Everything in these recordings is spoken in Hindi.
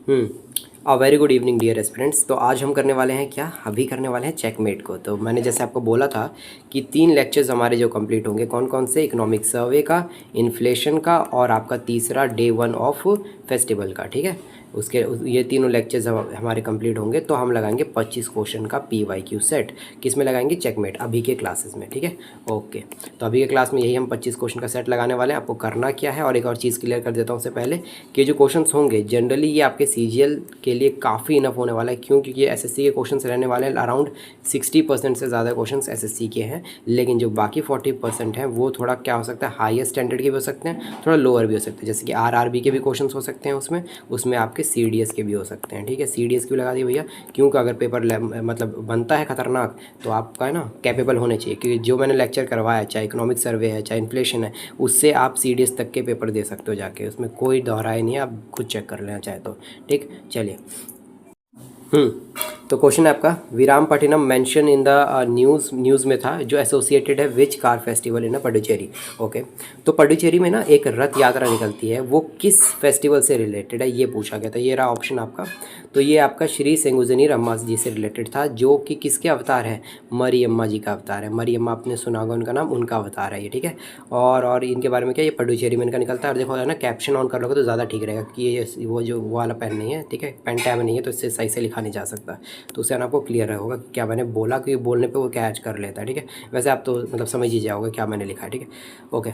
Very good evening dear aspirants. तो आज हम करने वाले हैं क्या, अभी करने वाले हैं चेकमेट को। तो मैंने जैसे आपको बोला था कि 3 लेक्चर्स हमारे जो कंप्लीट होंगे, कौन कौन से, इकोनॉमिक सर्वे का, इन्फ्लेशन का और आपका तीसरा डे 1 ऑफ फेस्टिवल का। ठीक है, उसके ये तीनों लेक्चर्स हमारे कंप्लीट होंगे तो हम लगाएंगे 25 क्वेश्चन का PYQ सेट। किस में लगाएंगे, चेकमेट, अभी के क्लासेस में। ठीक है, ओके। तो अभी के क्लास में यही हम 25 क्वेश्चन का सेट लगाने वाले हैं। आपको करना क्या है, और एक और चीज़ क्लियर कर देता हूँ उससे पहले कि जो क्वेश्चंस होंगे जनरली ये आपके CGL के लिए काफ़ी इनफ होने वाला है। क्यों? क्योंकि ये SSC के क्वेश्चंस रहने वाले हैं। अराउंड 60% से ज़्यादा क्वेश्चंस SSC के हैं, लेकिन जो बाकी 40% हैं वो थोड़ा क्या हो सकता है, हाईएस्ट स्टैंडर्ड के भी हो सकते हैं, थोड़ा लोअर भी हो सकते हैं। जैसे कि RRB के भी क्वेश्चंस हो सकते हैं उसमें आपके CDS के भी हो सकते हैं। ठीक है, CDS क्यों लगा दिए भैया, क्योंकि अगर पेपर मतलब बनता है खतरनाक तो आपका है ना कैपेबल होने चाहिए। क्योंकि जो मैंने लेक्चर करवाया, चाहे इकोनॉमिक सर्वे है, चाहे इन्फ्लेशन है, उससे आप CDS तक के पेपर दे सकते हो जाके, उसमें कोई दोहराए नहीं है। आप खुद चेक कर लेना चाहे तो। ठीक, चलिए। तो क्वेश्चन है आपका, Veerampattinam mention in the news में था जो एसोसिएटेड है which car festival in Puducherry. Okay, तो पडुचेरी में ना एक रथ यात्रा निकलती है, वो किस फेस्टिवल से रिलेटेड है ये पूछा गया था। ये रहा ऑप्शन आपका। तो ये आपका श्री सेंगुजनी अम्मा जी से रिलेटेड था, जो कि किसके अवतार है, मरियम्मा जी का अवतार है। मरियम्मा आपने सुना होगा उनका नाम, उनका अवतार है ये। ठीक है, और इनके बारे में क्या, ये पडुचेरी में इनका निकलता है। और देखो है ना, कैप्शन ऑन कर लोगे तो ज़्यादा ठीक रहेगा कि ये वो जो वो वाला पेन नहीं है। ठीक है, पेन टैब नहीं है तो इससे सही से लिखा नहीं जा सकता। तो उससे आपको क्लियर होगा कि क्या मैंने बोला, कि बोलने पे वो कैच कर लेता है। ठीक है, वैसे आप तो मतलब समझ ही जाओगे क्या मैंने लिखा है। ठीक है, ओके।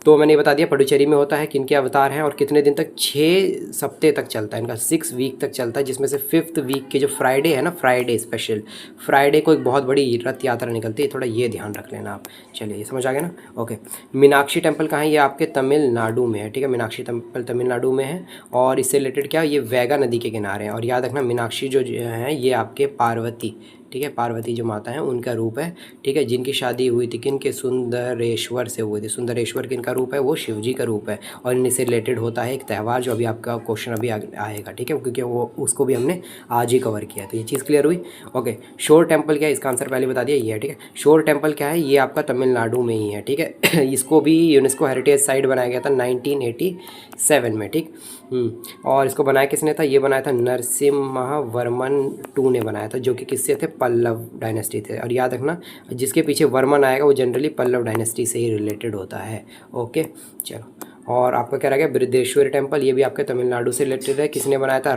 तो मैंने ये बता दिया पडुचेरी में होता है, किनके अवतार हैं और कितने दिन तक, 6 सप्ताह तक चलता है इनका, 6 वीक तक चलता है, जिसमें से 5th वीक के जो फ्राइडे है ना, फ्राइडे स्पेशल फ्राइडे को एक बहुत बड़ी रथ यात्रा निकलती है। थोड़ा ये ध्यान रख लेना आप। चलिए, ये समझ आ गया ना, ओके। मीनाक्षी टेम्पल कहाँ है, ये आपके तमिलनाडु में है। ठीक है, मीनाक्षी टेम्पल तमिलनाडु में है, और इससे रिलेटेड क्या, ये वैगा नदी के किनारे हैं। और याद रखना, मीनाक्षी जो है ये आपके पार्वती, ठीक है, पार्वती जो माता है उनका रूप है। ठीक है, जिनकी शादी हुई थी किन के, सुंदरेश्वर से हुई थी। सुंदरेश्वर किनका रूप है, वो शिव जी का रूप है। और इनसे रिलेटेड होता है एक त्यौहार, जो अभी आपका क्वेश्चन अभी आएगा। ठीक है, क्योंकि वो उसको भी हमने आज ही कवर किया। तो ये चीज़ क्लियर हुई, ओके। शोर टेम्पल क्या है, इसका आंसर पहले बता दिया, ये है। ठीक है, शोर टेम्पल क्या है, ये आपका तमिलनाडु में ही है। ठीक है, इसको भी यूनेस्को हेरिटेज साइट बनाया गया था 1987 में। ठीक, और इसको बनाया किसने था, ये बनाया था नरसिम्हा वर्मन II ने बनाया था, जो कि किससे थे, पल्लव डायनेस्टी थे। और याद रखना, जिसके पीछे वर्मन आएगा वो जनरली पल्लव डायनेस्टी से ही रिलेटेड होता है। ओके, चलो। और आपका क्या रह गया, बृहदेश्वरी टेम्पल, ये भी आपके तमिलनाडु से रिलेटेड है। किसने बनाया था,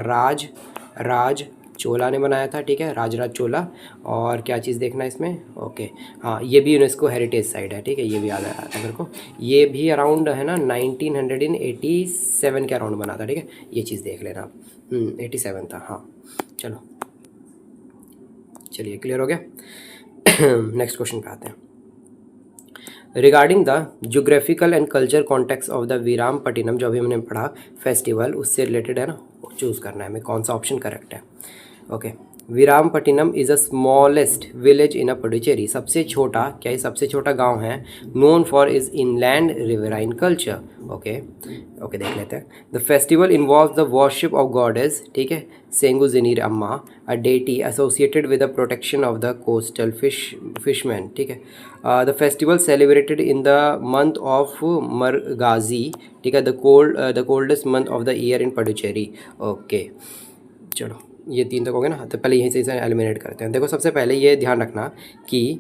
राज चोला ने बनाया था। ठीक है, राजराज चोला। और क्या चीज़ देखना है इसमें, ओके, हाँ, ये भी यूनेस्को हेरिटेज साइट है। ठीक है, ये भी याद आया था मेरे को। ये भी अराउंड है ना 1987 के अराउंड बना था। ठीक है, ये चीज़ देख लेना आप। 87 था, हाँ। चलो, चलिए, क्लियर हो गया। नेक्स्ट क्वेश्चन पे आते हैं। Regarding the geographical and culture context of the Veerampattinam, जो अभी हमने पढ़ा फेस्टिवल, उससे रिलेटेड है ना, चूज़ करना है हमें कौन सा ऑप्शन करेक्ट है। Okay, Veerampattinam is a smallest village in a Puducherry, सबसे छोटा, क्या ये सबसे छोटा गांव है, known for is inland riverine culture. Okay, okay, देख लेते हैं। The festival involve the worship of goddess, ठीक है, Sengazhuneer Amma, a deity associated with the protection of the coastal fishman. ठीक है, the festival celebrated in the month of Margazhi. ठीक है, the coldest month of the year in Puducherry. Okay, चलो, ये 3 तक हो गए ना। तो पहले यहीं से इसे एलिमिनेट करते हैं। देखो, सबसे पहले ये ध्यान रखना कि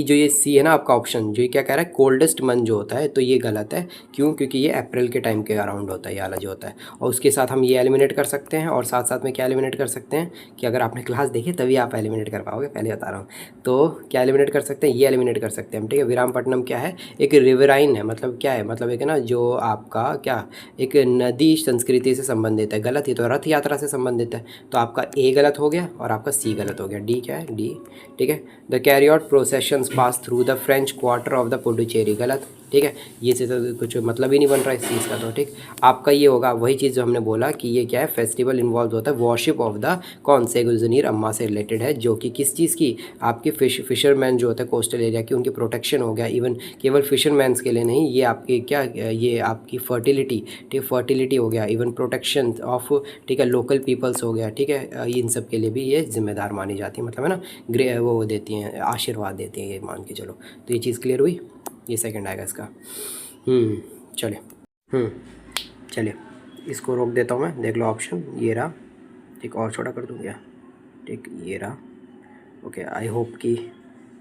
जो ये सी है ना आपका ऑप्शन, जो ये क्या कह रहा है, कोल्डेस्ट मंथ जो होता है, तो ये गलत है। क्यों? क्योंकि ये अप्रैल के टाइम के अराउंड होता है, ये वाला जो होता है। और उसके साथ हम ये एलिमिनेट कर सकते हैं, और साथ साथ में क्या एलिमिनेट कर सकते हैं, कि अगर आपने क्लास देखी तभी आप एलिमिनेट कर पाओगे, पहले बता रहा हूँ। तो क्या एलिमिनेट कर सकते हैं, ये एलिमिनेट कर सकते हैं हम। ठीक है, विरामपट्टनम क्या है, एक रिवराइन है। मतलब क्या है, मतलब एक ना जो आपका क्या, एक नदी संस्कृति से संबंधित है। गलत, ही तो रथ यात्रा से संबंधित है। तो आपका ए गलत हो गया और आपका सी गलत हो गया। डी क्या है, डी। ठीक है, the carry out processions pass through the French quarter of the Puducherry, गलत। ठीक है, ये से तो कुछ मतलब ही नहीं बन रहा है इस चीज़ का। तो ठीक, आपका ये होगा वही चीज़ जो हमने बोला कि ये क्या है, फेस्टिवल इन्वॉल्व होता है वर्शिप ऑफ द कौन से, गुजनीर अम्मा से रिलेटेड है, जो कि किस चीज़ की, आपके फिशरमैन जो होता है कोस्टल एरिया की, उनकी प्रोटेक्शन हो गया। इवन केवल फिशरमैन्स के लिए नहीं, ये आपकी क्या, ये आपकी फर्टिलिटी, ठीक, फर्टिलिटी हो गया, इवन प्रोटेक्शन ऑफ, ठीक है, लोकल पीपल्स हो गया। ठीक है, इन सब के लिए भी ये जिम्मेदार मानी जाती है, मतलब है ना, वो देती हैं, आशीर्वाद देती हैं, ये मान के चलो। तो ये चीज़ क्लियर हुई, ये सेकंड आएगा इसका। चलिए, चलिए, इसको रोक देता हूँ मैं, देख लो ऑप्शन ये रहा, ठीक, और छोटा कर दूँ क्या, ठीक, ये रहा, ओके। आई होप कि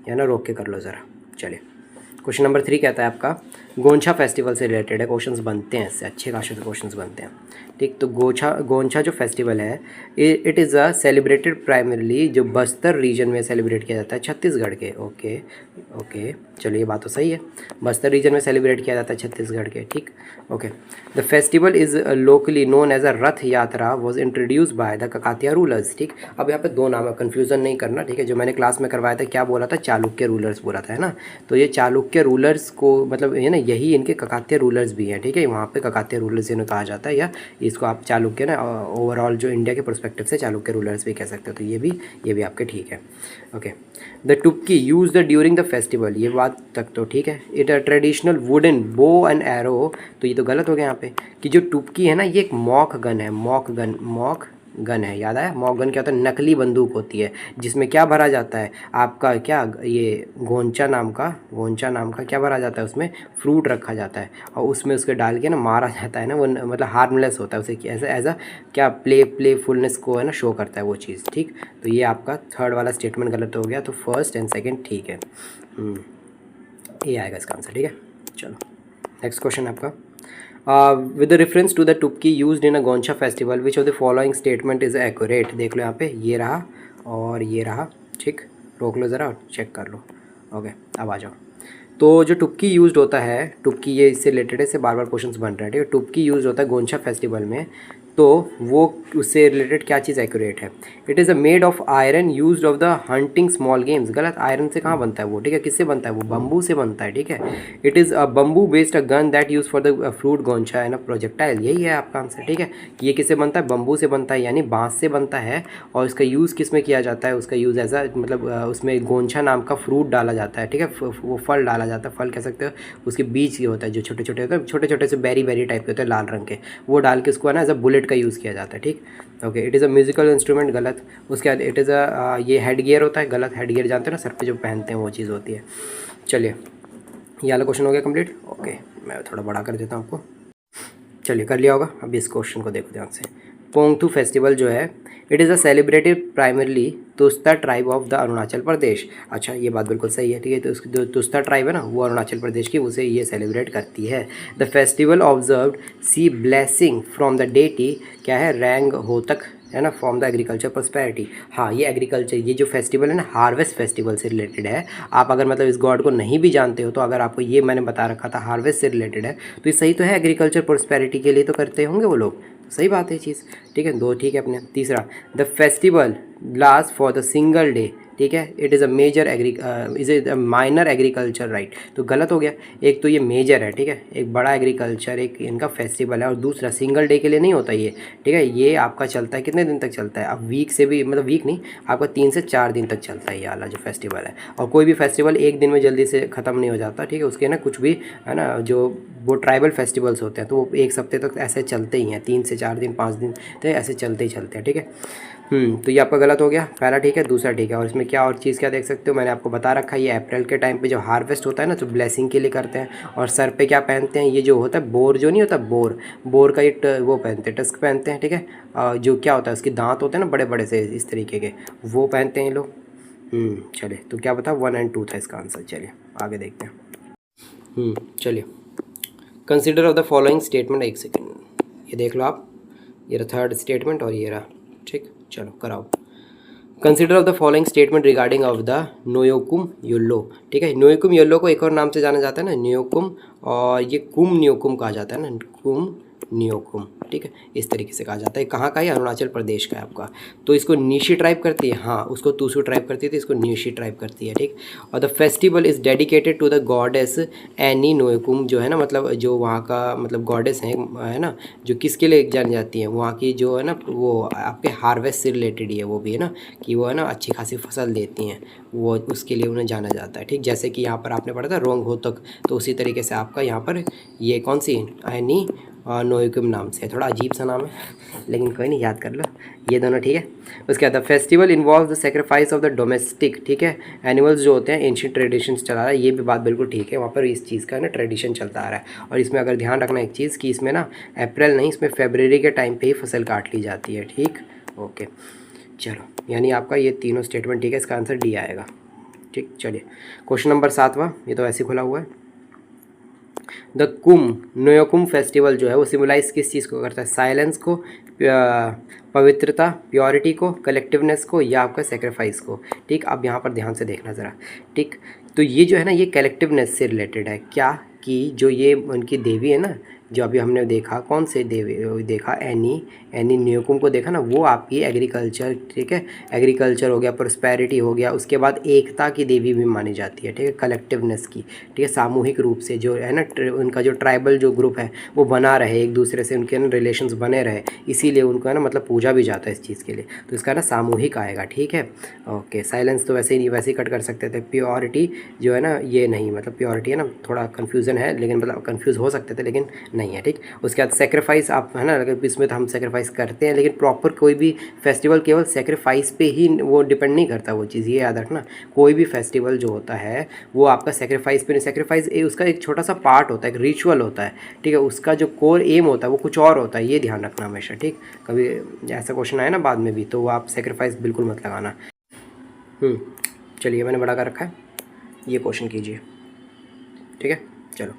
या ना रोक के कर लो ज़रा। चलिए, क्वेश्चन नंबर 3 कहता है आपका गोंछा फेस्टिवल से रिलेटेड है, क्वेश्चंस बनते हैं इससे, अच्छे खासे क्वेश्चंस बनते हैं, ठीक। तो गोंछा जो फेस्टिवल है, it is a celebrated primarily, जो बस्तर रीजन में सेलिब्रेट किया जाता है, छत्तीसगढ़ के, ओके ओके, चलिए ये बात तो सही है, बस्तर रीजन में सेलिब्रेट किया जाता है छत्तीसगढ़ के, ठीक, okay. The festival is locally known as a Rath Yatra, was introduce by the Kakatiya rulers, ठीक। अब यहाँ पे 2 नाम है, कन्फ्यूज़न नहीं करना, ठीक है। जो मैंने क्लास में करवाया था क्या बोला था, चालुक्य रूलर्स बोला था, है ना। तो ये चालुक्य रूलर्स को मतलब है ना, यही इनके ककातिया रूलर्स भी हैं, ठीक है। वहाँ पे ककातिया रूलर्स इन्हें कहा जाता है, या इसको आप चालुक्य ना ओवरऑल जो इंडिया के पर्सपेक्टिव से चालुक्य रूलर्स भी कह सकते हो। तो ये भी आपके ठीक है, okay. The tupki use the during the festival, ये बात तक तो ठीक है। It a traditional wooden bow and arrow, तो ये तो गलत हो गया यहाँ पे कि जो टुपकी है ना, ये एक मॉक गन है, मॉक गन है, याद आया। मॉक गन क्या होता है, नकली बंदूक होती है जिसमें क्या भरा जाता है आपका, क्या ये गोंचा नाम का क्या भरा जाता है, उसमें फ्रूट रखा जाता है और उसमें उसके डाल के ना मारा जाता है ना, वो मतलब हार्मलेस होता है, उसे एज अ क्या प्लेफुलनेस को है ना शो करता है वो चीज़, ठीक। तो ये आपका थर्ड वाला स्टेटमेंट गलत हो गया, तो फर्स्ट एंड सेकेंड ठीक है, ये आएगा इसका आंसर, ठीक है। चलो नेक्स्ट क्वेश्चन आपका, with the reference to the tupki used in a Goncha festival which of the following statement is accurate, देख लो यहाँ पे, ये रहा और ये रहा, ठीक। रोक लो ज़रा और चेक कर लो, ओके। अब आ जाओ, तो जो टुपकी यूज़ होता है, टुपकी ये इससे रिलेटेड है, इससे बार बार क्वेश्चंस बन रहे हैं, ठीक है। टुपकी यूज़ होता है गोंछा फेस्टिवल में, तो वो उससे रिलेटेड क्या चीज़ एक्यूरेट है। It is a made of iron used of the hunting small games, गलत। आयरन से कहाँ बनता है वो, ठीक है। किससे बनता है वो, बम्बू से बनता है, ठीक है। It is a bamboo based a gun that use for the fruit Goncha and a projectile, यही है आपका आंसर, ठीक है। ये किससे बनता है, बम्बू से बनता है, यानी बाँस से बनता है। और इसका यूज़ किस में किया जाता है, उसका यूज़ एज अ मतलब उसमें गोंछा नाम का फ्रूट डाला जाता है, ठीक है। वो फल डाला जाता है, फल कह सकते हो, उसके बीज ये होता है जो छोटे छोटे होते हैं, छोटे छोटे से बेरी टाइप के होते हैं लाल रंग के, वो डाल के उसको है ना एज अ बुलेट का यूज़ किया जाता है, ठीक, okay. It is a musical instrument, गलत। उसके बाद इट इज़ अ ये हेड गियर होता है, गलत। हेड गियर जानते हो ना, सर पे जो पहनते हैं वो चीज़ होती है। चलिए, ये वाला क्वेश्चन हो गया कंप्लीट, ओके। मैं थोड़ा बड़ा कर देता हूँ आपको, चलिए कर लिया होगा। अभी इस क्वेश्चन को देखो ध्यान से। पोंगथू फेस्टिवल जो है, it is a celebrated primarily Tutsa tribe of the Arunachal Pradesh, अच्छा ये बात बिल्कुल सही है, ठीक है। तो उसकी जो तुस्ता ट्राइब है ना, वो अरुणाचल प्रदेश की, उसे ये सेलिब्रेट करती है। The festival observed seek blessing from the deity, क्या है, रैंग होतक, है ना, फ्रॉम द एग्रीकल्चर प्रॉस्पेरिटी। हाँ, ये एग्रीकल्चर, ये जो फेस्टिवल है ना, हार्वेस्ट फेस्टिवल से रिलेटेड है। आप अगर मतलब इस गॉड को नहीं भी जानते हो, तो अगर आपको ये मैंने बता रखा था हार्वेस्ट से रिलेटेड है, तो ये सही तो है, एग्रीकल्चर प्रॉस्पेरिटी के लिए तो करते होंगे वो लोग, सही बात है चीज़, ठीक है। 2 ठीक है अपने। तीसरा, the festival last for the single day, ठीक है। It is a major is a minor agriculture right, तो गलत हो गया। एक तो ये मेजर है, ठीक है, एक बड़ा एग्रीकल्चर एक इनका फेस्टिवल है, और दूसरा सिंगल डे के लिए नहीं होता ये, ठीक है। ये आपका चलता है कितने दिन तक चलता है, अब वीक से भी मतलब वीक नहीं, आपका 3 से 4 दिन तक चलता है ये वाला जो फेस्टिवल है। और कोई भी फेस्टिवल एक दिन में जल्दी से ख़त्म नहीं हो जाता, ठीक है। उसके ना कुछ भी है ना, जो वो ट्राइबल फेस्टिवल्स होते हैं, तो वो 1 हफ्ते तक ऐसे चलते ही हैं, 3 से 4 दिन 5 दिन तो ऐसे चलते ही चलते हैं, ठीक है। तो ये आपका गलत हो गया, पहला ठीक है, दूसरा ठीक है। और इसमें क्या और चीज़ क्या देख सकते हो, मैंने आपको बता रखा है, ये अप्रैल के टाइम पे जो हार्वेस्ट होता है ना, तो ब्लेसिंग के लिए करते हैं। और सर पे क्या पहनते हैं, ये जो होता है बोर, जो नहीं होता बोर का ये वो पहनते हैं, टस्क पहनते हैं, ठीक है। जो क्या होता है, उसके दांत होते हैं ना बड़े बड़े से इस तरीके के, वो पहनते हैं ये लोग। चलिए, तो क्या बता 1 और 2 था इसका आंसर। चलिए आगे देखते हैं। चलिए, consider of the following statement, एक सेकेंड ये देख लो आप, ये रहा थर्ड स्टेटमेंट और ये रहा, ठीक। चलो कराओ। Consider of the following statement regarding of the Nyokum Yullo, ठीक है। नोयोकुम योल्लो को एक और नाम से जाना जाता है ना, न्योकुम, और ये कुम न्योकुम कहा जाता है ना, कुम न्योकुम, ठीक है, इस तरीके से कहा जाता है। कहाँ का है, अरुणाचल प्रदेश का है आपका। तो इसको नीशी ट्राइब करती है, हाँ, उसको तूसू ट्राइब करती है, तो इसको नीशी ट्राइब करती है, ठीक। और the festival is dedicated to the goddess एनी नोयकुम, जो है ना, मतलब जो वहाँ का मतलब गॉडेस है ना, जो किसके लिए जानी जाती है, वहाँ की जो है ना, वो आपके हार्वेस्ट से रिलेटेड ही है वो भी, है ना, कि वो है ना अच्छी खासी फसल देती हैं, वो उसके लिए उन्हें जाना जाता है, ठीक। जैसे कि यहाँ पर आपने पढ़ा था रोंग हो तक, तो उसी तरीके से आपका यहाँ पर ये कौन सी एनी नोयोकुम नाम से। थोड़ा अजीब सा नाम है लेकिन कोई नहीं, याद कर लो ये दोनों, ठीक है। उसके बाद the festival involve the sacrifice of the domestic, ठीक है, एनिमल्स जो होते हैं, एंशियंट ट्रेडिशंस चला रहा है, ये भी बात बिल्कुल ठीक है, वहाँ पर इस चीज़ का ना ट्रेडिशन चलता आ रहा है। और इसमें अगर ध्यान रखना एक चीज़ कि इसमें ना अप्रैल नहीं, इसमें फरवरी के टाइम पे ही फसल काट ली जाती है, ठीक। ओके चलो, यानी आपका ये तीनों स्टेटमेंट ठीक है, इसका आंसर डी आएगा, ठीक। चलिए क्वेश्चन नंबर 7वां, ये तो ऐसे खुला हुआ है। द नोयोकुम फेस्टिवल जो है वो सिम्बलाइज किस चीज़ को करता है? साइलेंस को, पवित्रता, प्योरिटी को, कलेक्टिवनेस को, या आपका सेक्रीफाइस को, ठीक। अब यहाँ पर ध्यान से देखना ज़रा, ठीक। तो ये जो है ना, ये कलेक्टिवनेस से रिलेटेड है, क्या कि जो ये उनकी देवी है ना, जो अभी हमने देखा, कौन से देवी देखा, एनी न्योकुम को देखा ना, वो आपकी एग्रीकल्चर, ठीक है, एग्रीकल्चर हो गया, प्रोस्पेरिटी हो गया, उसके बाद एकता की देवी भी मानी जाती है, ठीक है, कलेक्टिवनेस की, ठीक है, सामूहिक रूप से जो है ना, उनका जो ट्राइबल जो ग्रुप है वो बना रहे, एक दूसरे से उनके ना रिलेशंस बने रहे, इसीलिए उनको है ना मतलब पूजा भी जाता है इस चीज़ के लिए, तो इसका ना सामूहिक आएगा, ठीक है। ओके, साइलेंस तो वैसे ही नहीं, वैसे ही कट कर सकते थे। प्योरिटी जो है ना, ये नहीं, मतलब प्योरिटी है ना, थोड़ा कन्फ्यूज़न है, लेकिन मतलब कन्फ्यूज़ हो सकते थे लेकिन नहीं है, ठीक। उसके बाद सेक्रीफाइस, आप है ना, अगर इसमें तो हम सेक्रीफाइस करते हैं, लेकिन प्रॉपर कोई भी फेस्टिवल केवल सेक्रीफाइस पे ही वो डिपेंड नहीं करता, वो चीज़ ये याद रखना। कोई भी फेस्टिवल जो होता है वो आपका सेक्रीफाइस पे नहीं, सेक्रीफाइस उसका एक छोटा सा पार्ट होता है, एक रिचुअल होता है, ठीक है, उसका जो कोर एम होता है वो कुछ और होता है, ये ध्यान रखना हमेशा, ठीक। कभी ऐसा क्वेश्चन आया ना बाद में भी, तो वो आप सेक्रीफाइस बिल्कुल मत लगाना। चलिए मैंने बड़ा कर रखा है, ये क्वेश्चन कीजिए, ठीक है। चलो,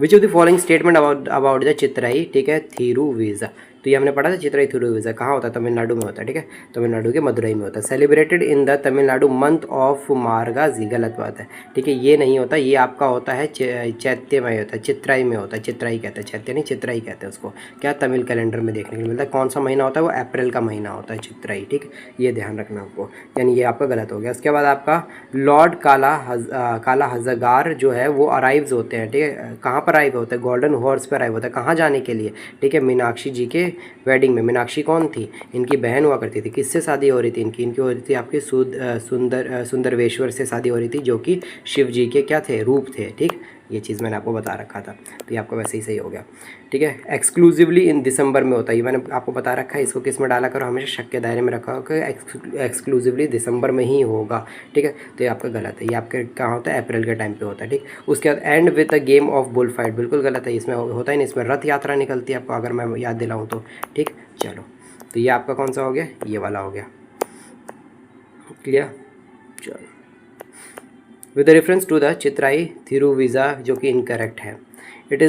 which of the following statement about the Chithirai, ठीक है, थिरुविजा, तो ये हमने पढ़ा था, चित्राई थिरुविजा कहाँ होता है? तमिलनाडु में होता है, ठीक है, तमिलनाडु के मदुरई में होता है। Celebrated in the Tamil Nadu month of Margazhi, गलत बात है, ठीक है, ये नहीं होता, ये आपका होता है चैत्य में होता है, चित्राई में होता है, चित्राई कहते हैं, चैत्य नहीं, चित्राई कहते हैं उसको, क्या तमिल कैलेंडर में देखने को मिलता है। कौन सा महीना होता है? वो अप्रैल का महीना होता है, चित्राई, ठीक, ये ध्यान रखना आपको, यानी ये आपका गलत हो गया। उसके बाद आपका लॉर्ड काला हज़गार जो है वो अराइव्स होते हैं, ठीक है, कहाँ पर अराइव होते हैं? गोल्डन हॉर्स पर अराइव होता है, कहाँ जाने के लिए? ठीक है, मीनाक्षी जी के वेडिंग में। मीनाक्षी कौन थी? इनकी बहन हुआ करती थी। किससे शादी हो रही थी इनकी हो रही थी आपके सुंदरवेश्वर से शादी हो रही थी, जो कि शिव जी के क्या थे? रूप थे, ठीक। ये चीज़ मैंने आपको बता रखा था, तो ये आपको वैसे ही सही हो गया, ठीक है। एक्सक्लूसिवली इन दिसंबर में होता है, ये मैंने आपको बता रखा है, इसको किस में डाला करो, हमेशा शक के दायरे में रखा हो कि एक्सक्लूसिवली दिसंबर में ही होगा, ठीक है, तो ये आपका गलत है, ये आपके कहाँ होता है? अप्रैल के टाइम पे होता है, ठीक। उसके बाद and with a game of bull fight, बिल्कुल गलत है, इसमें होता ही नहीं, इसमें रथ यात्रा निकलती है आपको, अगर मैं याद दिलाऊँ तो, ठीक। चलो, तो ये आपका कौन सा हो गया? ये वाला हो गया, क्लियर। चलो, विद रेफरेंस टू द चित्राई थिरुविजा, जो कि इनकरेक्ट है। It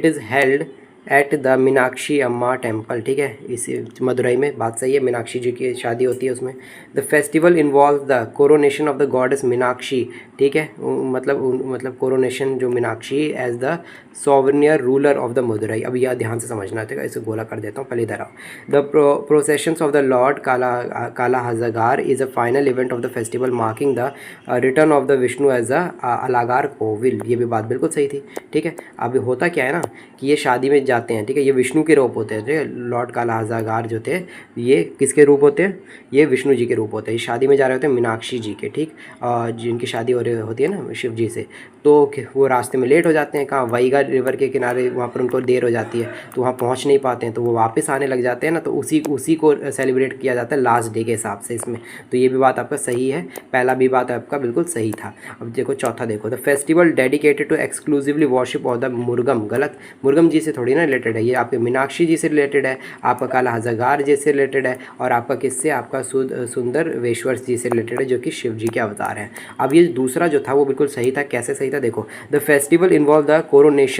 is held at the Meenakshi अम्मा टेम्पल, ठीक है, इस मदुरई में, बात सही है, मीनाक्षी जी की शादी होती है उसमें। The festival involve the coronation of the goddess Meenakshi, ठीक है, मतलब कोरोनेशन जो Meenakshi as the sovereign ruler of the Madurai. अब यह ध्यान से समझना है, इसे गोला कर देता हूँ, पहले इधर आओ। The processions of the lord Kallazhagar is a final event of the festival marking the return of the Vishnu as a Alagar Kovil. ये भी बात बिल्कुल सही थी, ठीक है। अब होता क्या है ना कि ये शादी में जाते हैं, ठीक है, ये विष्णु के रूप होते हैं, ठीक है, लॉर्ड काला हज़गार जो थे ये किसके रूप होते हैं? ये विष्णु जी के रूप होते हैं। शादी में जा रहे होते हैं मीनाक्षी जी के, ठीक, जिनकी शादी हो रही होती है ना शिव जी से, तो वो रास्ते में लेट हो जाते हैं, कहाँ? वैगा रिवर के किनारे, वहाँ पर उनको देर हो जाती है, तो वहाँ पहुँच नहीं पाते हैं, तो वो वापस आने लग जाते हैं ना, तो उसी को सेलिब्रेट किया जाता है लास्ट डे के हिसाब से इसमें। तो ये भी बात आपका सही है, पहला भी बात आपका बिल्कुल सही था। अब देखो चौथा, देखो the festival dedicated to exclusively worship of the Murugan, गलत, मुर्गम जी से थोड़ी ना रिलेटेड है, ये आपके मीनाक्षी जी से रिलेटेड है, आपका काला हज़गार जी से रिलेटेड है, और आपका किससे? आपका सुंदरवेश्वर जी से रिलेटेड है, जो कि शिव जी के अवतार हैं। अब ये दूसरा जो था वो बिल्कुल सही था, कैसे सही था? देखो, the festival involve the coronation,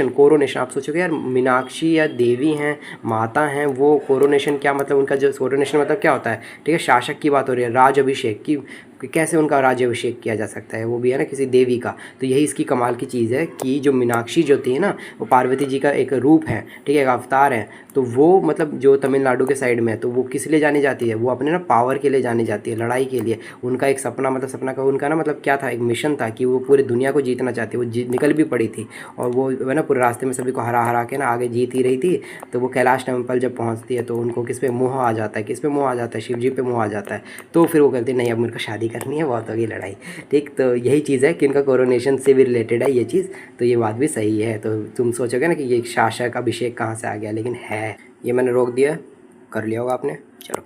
आप सोचोगे यार मीनाक्षी या देवी हैं, माता हैं, वो कोरोनेशन क्या मतलब? उनका जो कोरोनेशन मतलब क्या होता है? ठीक है, शासक की बात हो रही है, राज अभिषेक की, कैसे उनका राज्याभिषेक किया जा सकता है, वो भी है ना किसी देवी का। तो यही इसकी कमाल की चीज़ है कि जो मीनाक्षी जो थी ना, वो पार्वती जी का एक रूप है, ठीक है, एक अवतार है। तो वो मतलब जो तमिलनाडु के साइड में है, तो वो किस लिए जानी जाती है? वो अपने ना पावर के लिए जानी जाती है, लड़ाई के लिए। उनका एक सपना, मतलब सपना का उनका ना मतलब क्या था? एक मिशन था कि वो पूरी दुनिया को जीतना चाहती, वो निकल भी पड़ी थी, और वो है ना पूरे रास्ते में सभी को हरा हरा के ना आगे जीत ही रही थी। तो वो कैलाश टेम्पल जब पहुँचती है तो उनको किस पे मोह आ जाता है? किस पे मोह आ जाता है? शिव जी पे मोह आ जाता है। तो फिर वो कहती है नहीं, अब मेरे को शादी करनी है, बहुत होगी लड़ाई। ठीक, तो यही चीज़ है कि इनका कोरोनेशन से भी रिलेटेड है ये चीज़, तो ये बात भी सही है। तो तुम सोचोगे ना कि ये शासक अभिषेक कहाँ से आ गया, लेकिन है, ये मैंने रोक दिया, कर लिया होगा आपने। चलो,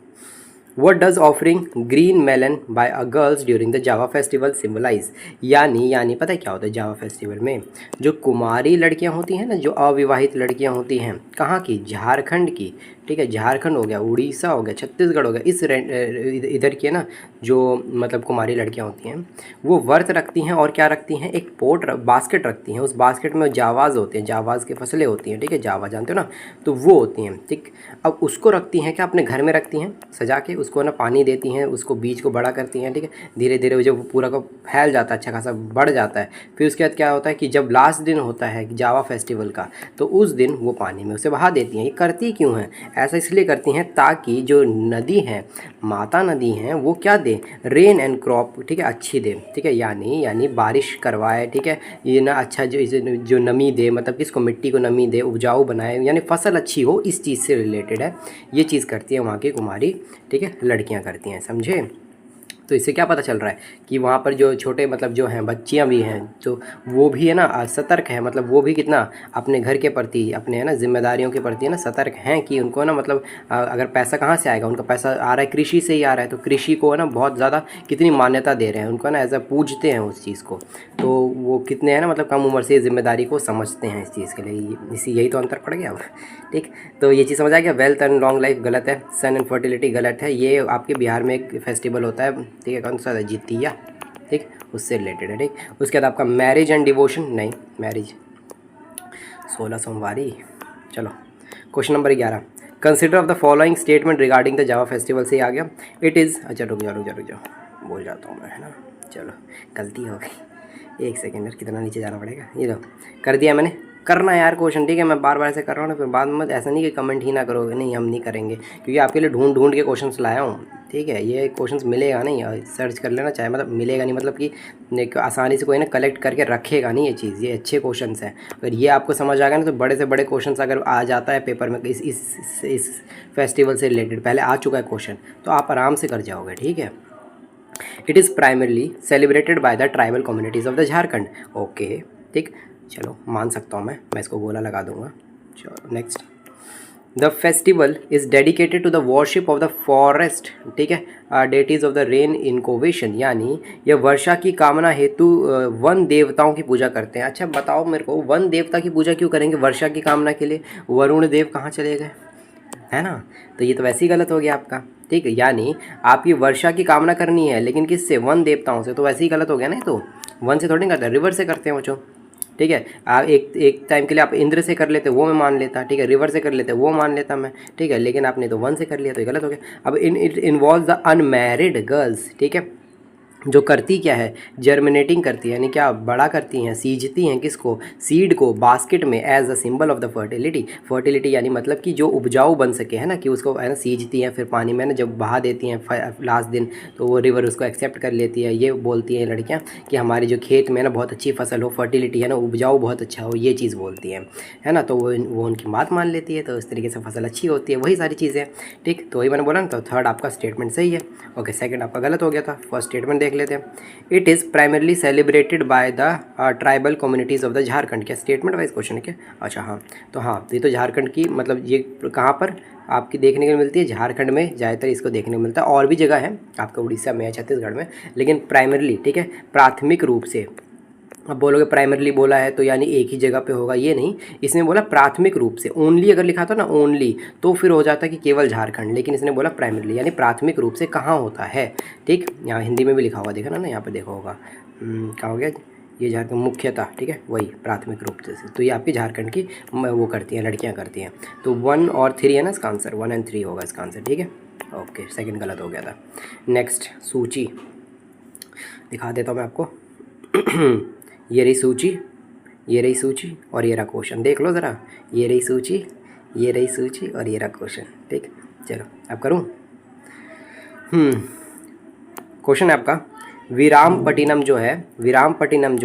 What does offering green melon by a girls during the Java festival symbolize? यानी पता है क्या होता है जावा फेस्टिवल में? जो कुमारी लड़कियां होती हैं ना, जो अविवाहित लड़कियां होती हैं, कहाँ की? झारखंड की। ठीक है, झारखंड हो गया, उड़ीसा हो गया, छत्तीसगढ़ हो गया, इधर की है ना, जो मतलब कुमारी लड़कियां होती हैं, वो व्रत रखती हैं और क्या रखती हैं? एक बास्केट रखती हैं। उस बास्केट में जावाज़ होते हैं, जावाज़ की फसलें होती हैं। ठीक है, जावा जानते हो ना, तो वो होती हैं। ठीक, अब उसको रखती हैं क्या? अपने घर में रखती हैं सजा के, उसको ना पानी देती हैं, उसको बीज को बड़ा करती हैं। ठीक है, धीरे धीरे जब पूरा का फैल जाता है, अच्छा खासा बढ़ जाता है, फिर उसके बाद क्या होता है कि जब लास्ट दिन होता है जावा फेस्टिवल का, तो उस दिन वो पानी में उसे बहा देती हैं। ये करती क्यों हैं? ऐसा इसलिए करती हैं ताकि जो नदी है, माता नदी हैं, वो क्या दे? रेन एंड क्रॉप, ठीक है, अच्छी दे। ठीक है, यानी बारिश करवाए। ठीक है, ये ना अच्छा जो नमी दे, मतलब किसको? मिट्टी को नमी दे, उपजाऊ बनाए, यानी फसल अच्छी हो, इस चीज़ से रिलेटेड है। ये चीज़ करती है वहाँ की कुमारी, ठीक है, लड़कियाँ करती हैं, समझे? तो इससे क्या पता चल रहा है कि वहाँ पर जो छोटे मतलब जो हैं बच्चियाँ भी हैं, तो वो भी है ना सतर्क है, मतलब वो भी कितना अपने घर के प्रति, अपने है ना जिम्मेदारियों के प्रति है ना सतर्क हैं, कि उनको ना मतलब अगर पैसा कहाँ से आएगा? उनका पैसा आ रहा है कृषि से ही आ रहा है, तो कृषि को है ना बहुत ज़्यादा कितनी मान्यता दे रहे हैं, उनको ना एज अ पूजते हैं उस चीज़ को। तो वो कितने है ना मतलब कम उम्र से जिम्मेदारी को समझते हैं इस चीज़ के लिए, यही तो अंतर पड़ गया। ठीक, तो ये चीज़ समझ आ गया। वेल्थ एंड लॉन्ग लाइफ गलत है, सन एंड फर्टिलिटी गलत है। ये आपके बिहार में एक फेस्टिवल होता है, ठीक है, कौन सा? जितिया। ठीक, उससे रिलेटेड है। ठीक, उसके बाद आपका मैरिज एंड डिवोशन, नहीं मैरिज 16 सोमवारी। चलो, question number 11, consider of the following statement regarding the Java festival. से आ गया, इट इज़, अच्छा रुक जाओ, बोल जाता हूँ मैं, है ना। चलो, गलती हो गई, एक सेकेंड यार, कितना नीचे जाना पड़ेगा। ये लो, कर दिया मैंने। करना यार क्वेश्चन, ठीक है, मैं बार बार ऐसे कर रहा हूँ ना, फिर बाद में ऐसा नहीं कि कमेंट ही ना करोगे, नहीं हम नहीं करेंगे, क्योंकि आपके लिए ढूंढ ढूंढ के क्वेश्चंस लाया हूँ। ठीक है, ये क्वेश्चंस मिलेगा नहीं, सर्च कर लेना चाहे, मतलब मिलेगा नहीं, मतलब कि एक आसानी से कोई ना कलेक्ट करके रखेगा नहीं ये चीज़। ये अच्छे क्वेश्चंस हैं, अगर ये आपको समझ आ गया ना, तो बड़े से बड़े क्वेश्चंस अगर आ जाता है पेपर में इस फेस्टिवल से रिलेटेड, पहले आ चुका है क्वेश्चन, तो आप आराम से कर जाओगे। ठीक है, it is primarily celebrated by the tribal communities of the Jharkhand. Okay, ठीक, चलो मान सकता हूँ मैं इसको गोला लगा दूंगा। चलो next, the festival is dedicated to the worship of the forest, ठीक है, deities of the rain invocation, यानी यह वर्षा की कामना हेतु वन देवताओं की पूजा करते हैं। अच्छा बताओ मेरे को, वन देवता की पूजा क्यों करेंगे वर्षा की कामना के लिए? वरुण देव कहाँ चले गए, है ना? तो ये तो वैसे ही गलत हो गया आपका। ठीक है, यानी आपकी वर्षा की कामना करनी है, लेकिन किससे? वन देवताओं से, तो वैसे ही गलत हो गया ना। तो वन से थोड़ी नहीं करते, रिवर से करते हैं बच्चों। ठीक है, एक टाइम के लिए आप इंद्र से कर लेते, वो मैं मान लेता। ठीक है, रिवर से कर लेते, वो मान लेता मैं। ठीक है, लेकिन आपने तो वन से कर लिया, तो ये गलत हो गया। अब it involve the unmarried girls, ठीक है, जो करती क्या है? जर्मिनेटिंग करती है, यानी क्या? बड़ा करती हैं, सींचती हैं, किसको? सीड को बास्केट में, as a symbol of the fertility यानी मतलब कि जो उपजाऊ बन सके, है ना, कि उसको है ना सींचती हैं, फिर पानी में ना जब बहा देती हैं लास्ट दिन, तो वो रिवर उसको एक्सेप्ट कर लेती है। ये बोलती हैं लड़कियां कि हमारे जो खेत में ना बहुत अच्छी फसल हो, फर्टिलिटी है ना, उपजाऊ बहुत अच्छा हो, ये चीज़ बोलती हैं, है ना। तो वो उनकी बात मान लेती है, तो इस तरीके से फसल अच्छी होती है, वही सारी चीज़ें। ठीक, तो वही मैंने बोला ना, तो थर्ड आपका स्टेटमेंट सही है। ओके, सेकंड आपका गलत हो गया था, फर्स्ट स्टेटमेंट देख लेते हैं। It is primarily celebrated by the tribal communities of the Jharkhand. क्या स्टेटमेंट वाइज क्वेश्चन है क्या? अच्छा हाँ, तो ये तो झारखंड की, मतलब ये कहाँ पर आपकी देखने को मिलती है? झारखंड में ज़्यादातर इसको देखने को मिलता है, और भी जगह है आपका उड़ीसा में, छत्तीसगढ़ में, लेकिन प्राइमरली, ठीक है, प्राथमिक रूप से। अब बोलोगे प्राइमरली बोला है तो यानी एक ही जगह पे होगा, ये नहीं, इसने बोला प्राथमिक रूप से। ओनली अगर लिखा था ना, ओनली, तो फिर हो जाता कि केवल झारखंड, लेकिन इसने बोला प्राइमरली, यानी प्राथमिक रूप से कहाँ होता है। ठीक, यहाँ हिंदी में भी लिखा हुआ, देखा ना यहाँ पे देखा होगा, कहाँ हो गया ये? झारखंड मुख्यतः, ठीक है, वही प्राथमिक रूप से, तो ये आपकी झारखंड की वो करती हैं, लड़कियाँ करती हैं। तो 1 और 3 है ना इसका आंसर, 1 और 3 होगा इसका आंसर। ठीक है, ओके, सेकंड गलत हो गया था। नेक्स्ट, सूची दिखा देता हूँ मैं आपको। ये रही सूची और ये रहा क्वेश्चन, देख लो ज़रा। ये रही सूची और ये रहा क्वेश्चन। ठीक, चलो अब करूँ। क्वेश्चन है आपका, विरामपट्टिनम जो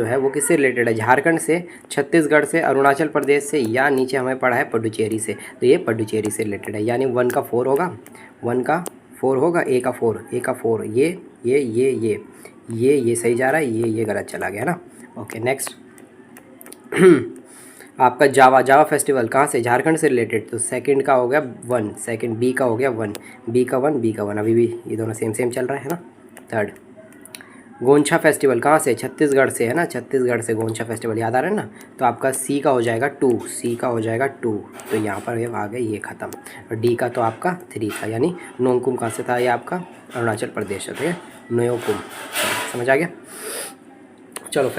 है वो किससे रिलेटेड है? झारखंड से, छत्तीसगढ़ से, अरुणाचल प्रदेश से, या नीचे हमें पढ़ा है पुडुचेरी से। तो ये पुडुचेरी से रिलेटेड है, यानी 1 का 4 होगा, 1 का 4 होगा, ए का 4, ए का 4, ये सही जा रहा है, ये गलत चला गया ना। Okay next. आपका जावा फेस्टिवल कहाँ से, झारखंड से रिलेटेड, तो सेकंड का हो गया 1, सेकंड बी का हो गया 1, बी का 1, अभी भी ये दोनों सेम चल रहा है ना। थर्ड गोंछा फेस्टिवल कहाँ से, छत्तीसगढ़ से है ना, छत्तीसगढ़ से गोंछा फेस्टिवल याद आ रहा है ना। तो आपका सी का हो जाएगा 2, सी का हो जाएगा 2, तो यहाँ पर ये आ गए, ये ख़त्म। और डी का तो आपका 3 था, यानी नोंगकुम कहाँ से था, ये आपका अरुणाचल प्रदेश से था, नोयोकुम। समझ आ गया। चलो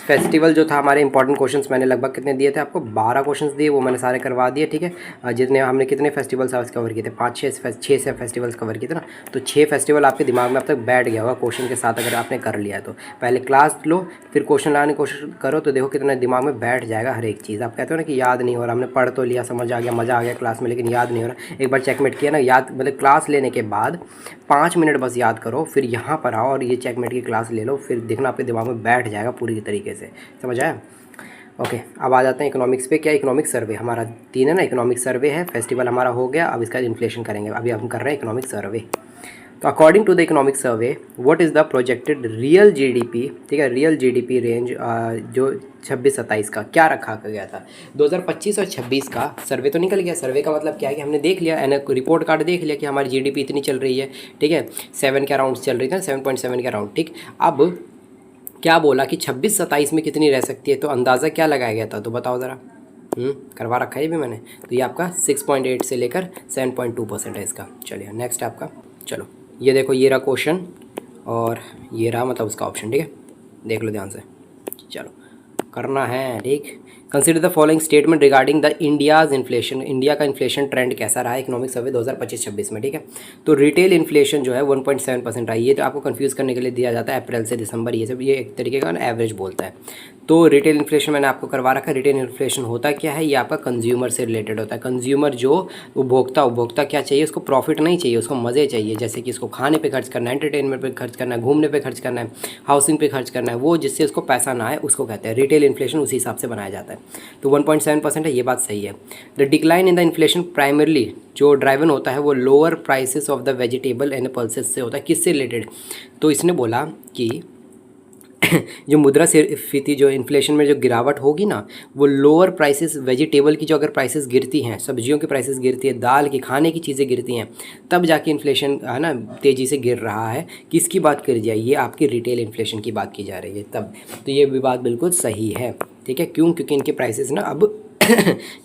फेस्टिवल जो था हमारे इंपॉर्टेंट क्वेश्चंस मैंने लगभग कितने दिए थे आपको, 12 क्वेश्चंस दिए, वो मैंने सारे करवा दिए। ठीक है, जितने हमने कितने फेस्टिवल्स आज कवर किए थे, 5-6 से फेस्टिवल्स कवर किए थे ना। तो 6 फेस्टिवल आपके दिमाग में अब तक बैठ गया होगा क्वेश्चन के साथ, अगर आपने कर लिया तो। पहले क्लास लो, फिर क्वेश्चन लाने की कोशिश करो, तो देखो कितना दिमाग में बैठ जाएगा हर एक चीज़। आप कहते हो ना कि याद नहीं हो रहा, हमने पढ़ तो लिया, समझ आ गया, मज़ा आ गया क्लास में, लेकिन याद नहीं हो रहा। एक बार चेकमेट किया ना, याद मतलब क्लास लेने के बाद 5 मिनट बस याद करो, फिर यहाँ पर आओ और ये चेकमेट की क्लास ले लो, फिर देखना आपके दिमाग में बैठ जाएगा पूरी तरीके से। समझ आया। ओके, अब आ जाते हैं इकोनॉमिक्स पे। क्या इकोनॉमिक सर्वे हमारा 3 है ना, इकोनॉमिक सर्वे है, फेस्टिवल हमारा हो गया, अब इसका इन्फ्लेशन करेंगे। अभी हम कर रहे हैं इकोनॉमिक सर्वे। तो according to the economic survey what is the projected real GDP, ठीक है, रियल जीडीपी रेंज जो 26-27 का क्या रखा गया था, 2025 और 26 का सर्वे तो निकल गया। सर्वे का मतलब क्या है कि हमने देख लिया, रिपोर्ट कार्ड देख लिया कि हमारी जीडीपी इतनी चल रही है। ठीक है, 7 के अराउंड चल रही थी, 7.7 के अराउंड। ठीक, अब क्या बोला कि 26-27 में कितनी रह सकती है, तो अंदाज़ा क्या लगाया गया था, तो बताओ ज़रा। करवा रखा है ये भी मैंने। तो ये आपका 6.8 से लेकर 7.2% है इसका। चलिए नेक्स्ट आपका, चलो ये देखो, ये रहा क्वेश्चन और ये रहा मतलब उसका ऑप्शन। ठीक है, देख लो ध्यान से, चलो करना है। ठीक, consider the following statement regarding the India's inflation, India का इन्फ्लेशन ट्रेंड कैसा रहा है इकोनॉमिक सर्वे 2025-26 में। ठीक है, तो रिटेल इन्फ्लेशन जो है 1.7% आई। ये तो आपको कंफ्यूज करने के लिए दिया जाता है, अप्रैल से दिसंबर, ये सब ये एक तरीके का एवरेज बोलता है। तो रिटेल इन्फ्लेशन मैंने आपको करवा रखा है। रिटेल इन्फ्लेशन होता क्या है, ये आपका कंज्यूमर से रिलेटेड होता है। कंज्यूमर जो उपभोक्ता क्या चाहिए, उसको प्रॉफिट नहीं चाहिए, उसको मज़े चाहिए, जैसे कि इसको खाने पे खर्च करना है, एंटरटेनमेंट पे खर्च करना है, घूमने पे खर्च करना है, हाउसिंग पे खर्च करना है, वो जिससे उसको पैसा ना आए उसको कहते हैं रिटेल इन्फ्लेशन। उसी हिसाब से बनाया जाता है। तो 1.7% है, ये बात सही है। The decline in the inflation primarily जो ड्राइवन होता है वो lower prices of the vegetable and pulses से होता है। किससे रिलेटेड, तो इसने बोला कि जो मुद्रास्फीति जो इन्फ्लेशन में जो गिरावट होगी ना, वो लोअर प्राइसेस वेजिटेबल की जो अगर प्राइसेस गिरती हैं, सब्जियों की प्राइसेस गिरती है, दाल की, खाने की चीज़ें गिरती हैं, तब जाके इन्फ्लेशन है ना तेज़ी से गिर रहा है। किसकी बात करी जाए, ये आपकी रिटेल इन्फ्लेशन की बात की जा रही है तब। तो ये भी बात बिल्कुल सही है। ठीक है, क्यों, क्योंकि इनके प्राइसेस ना अब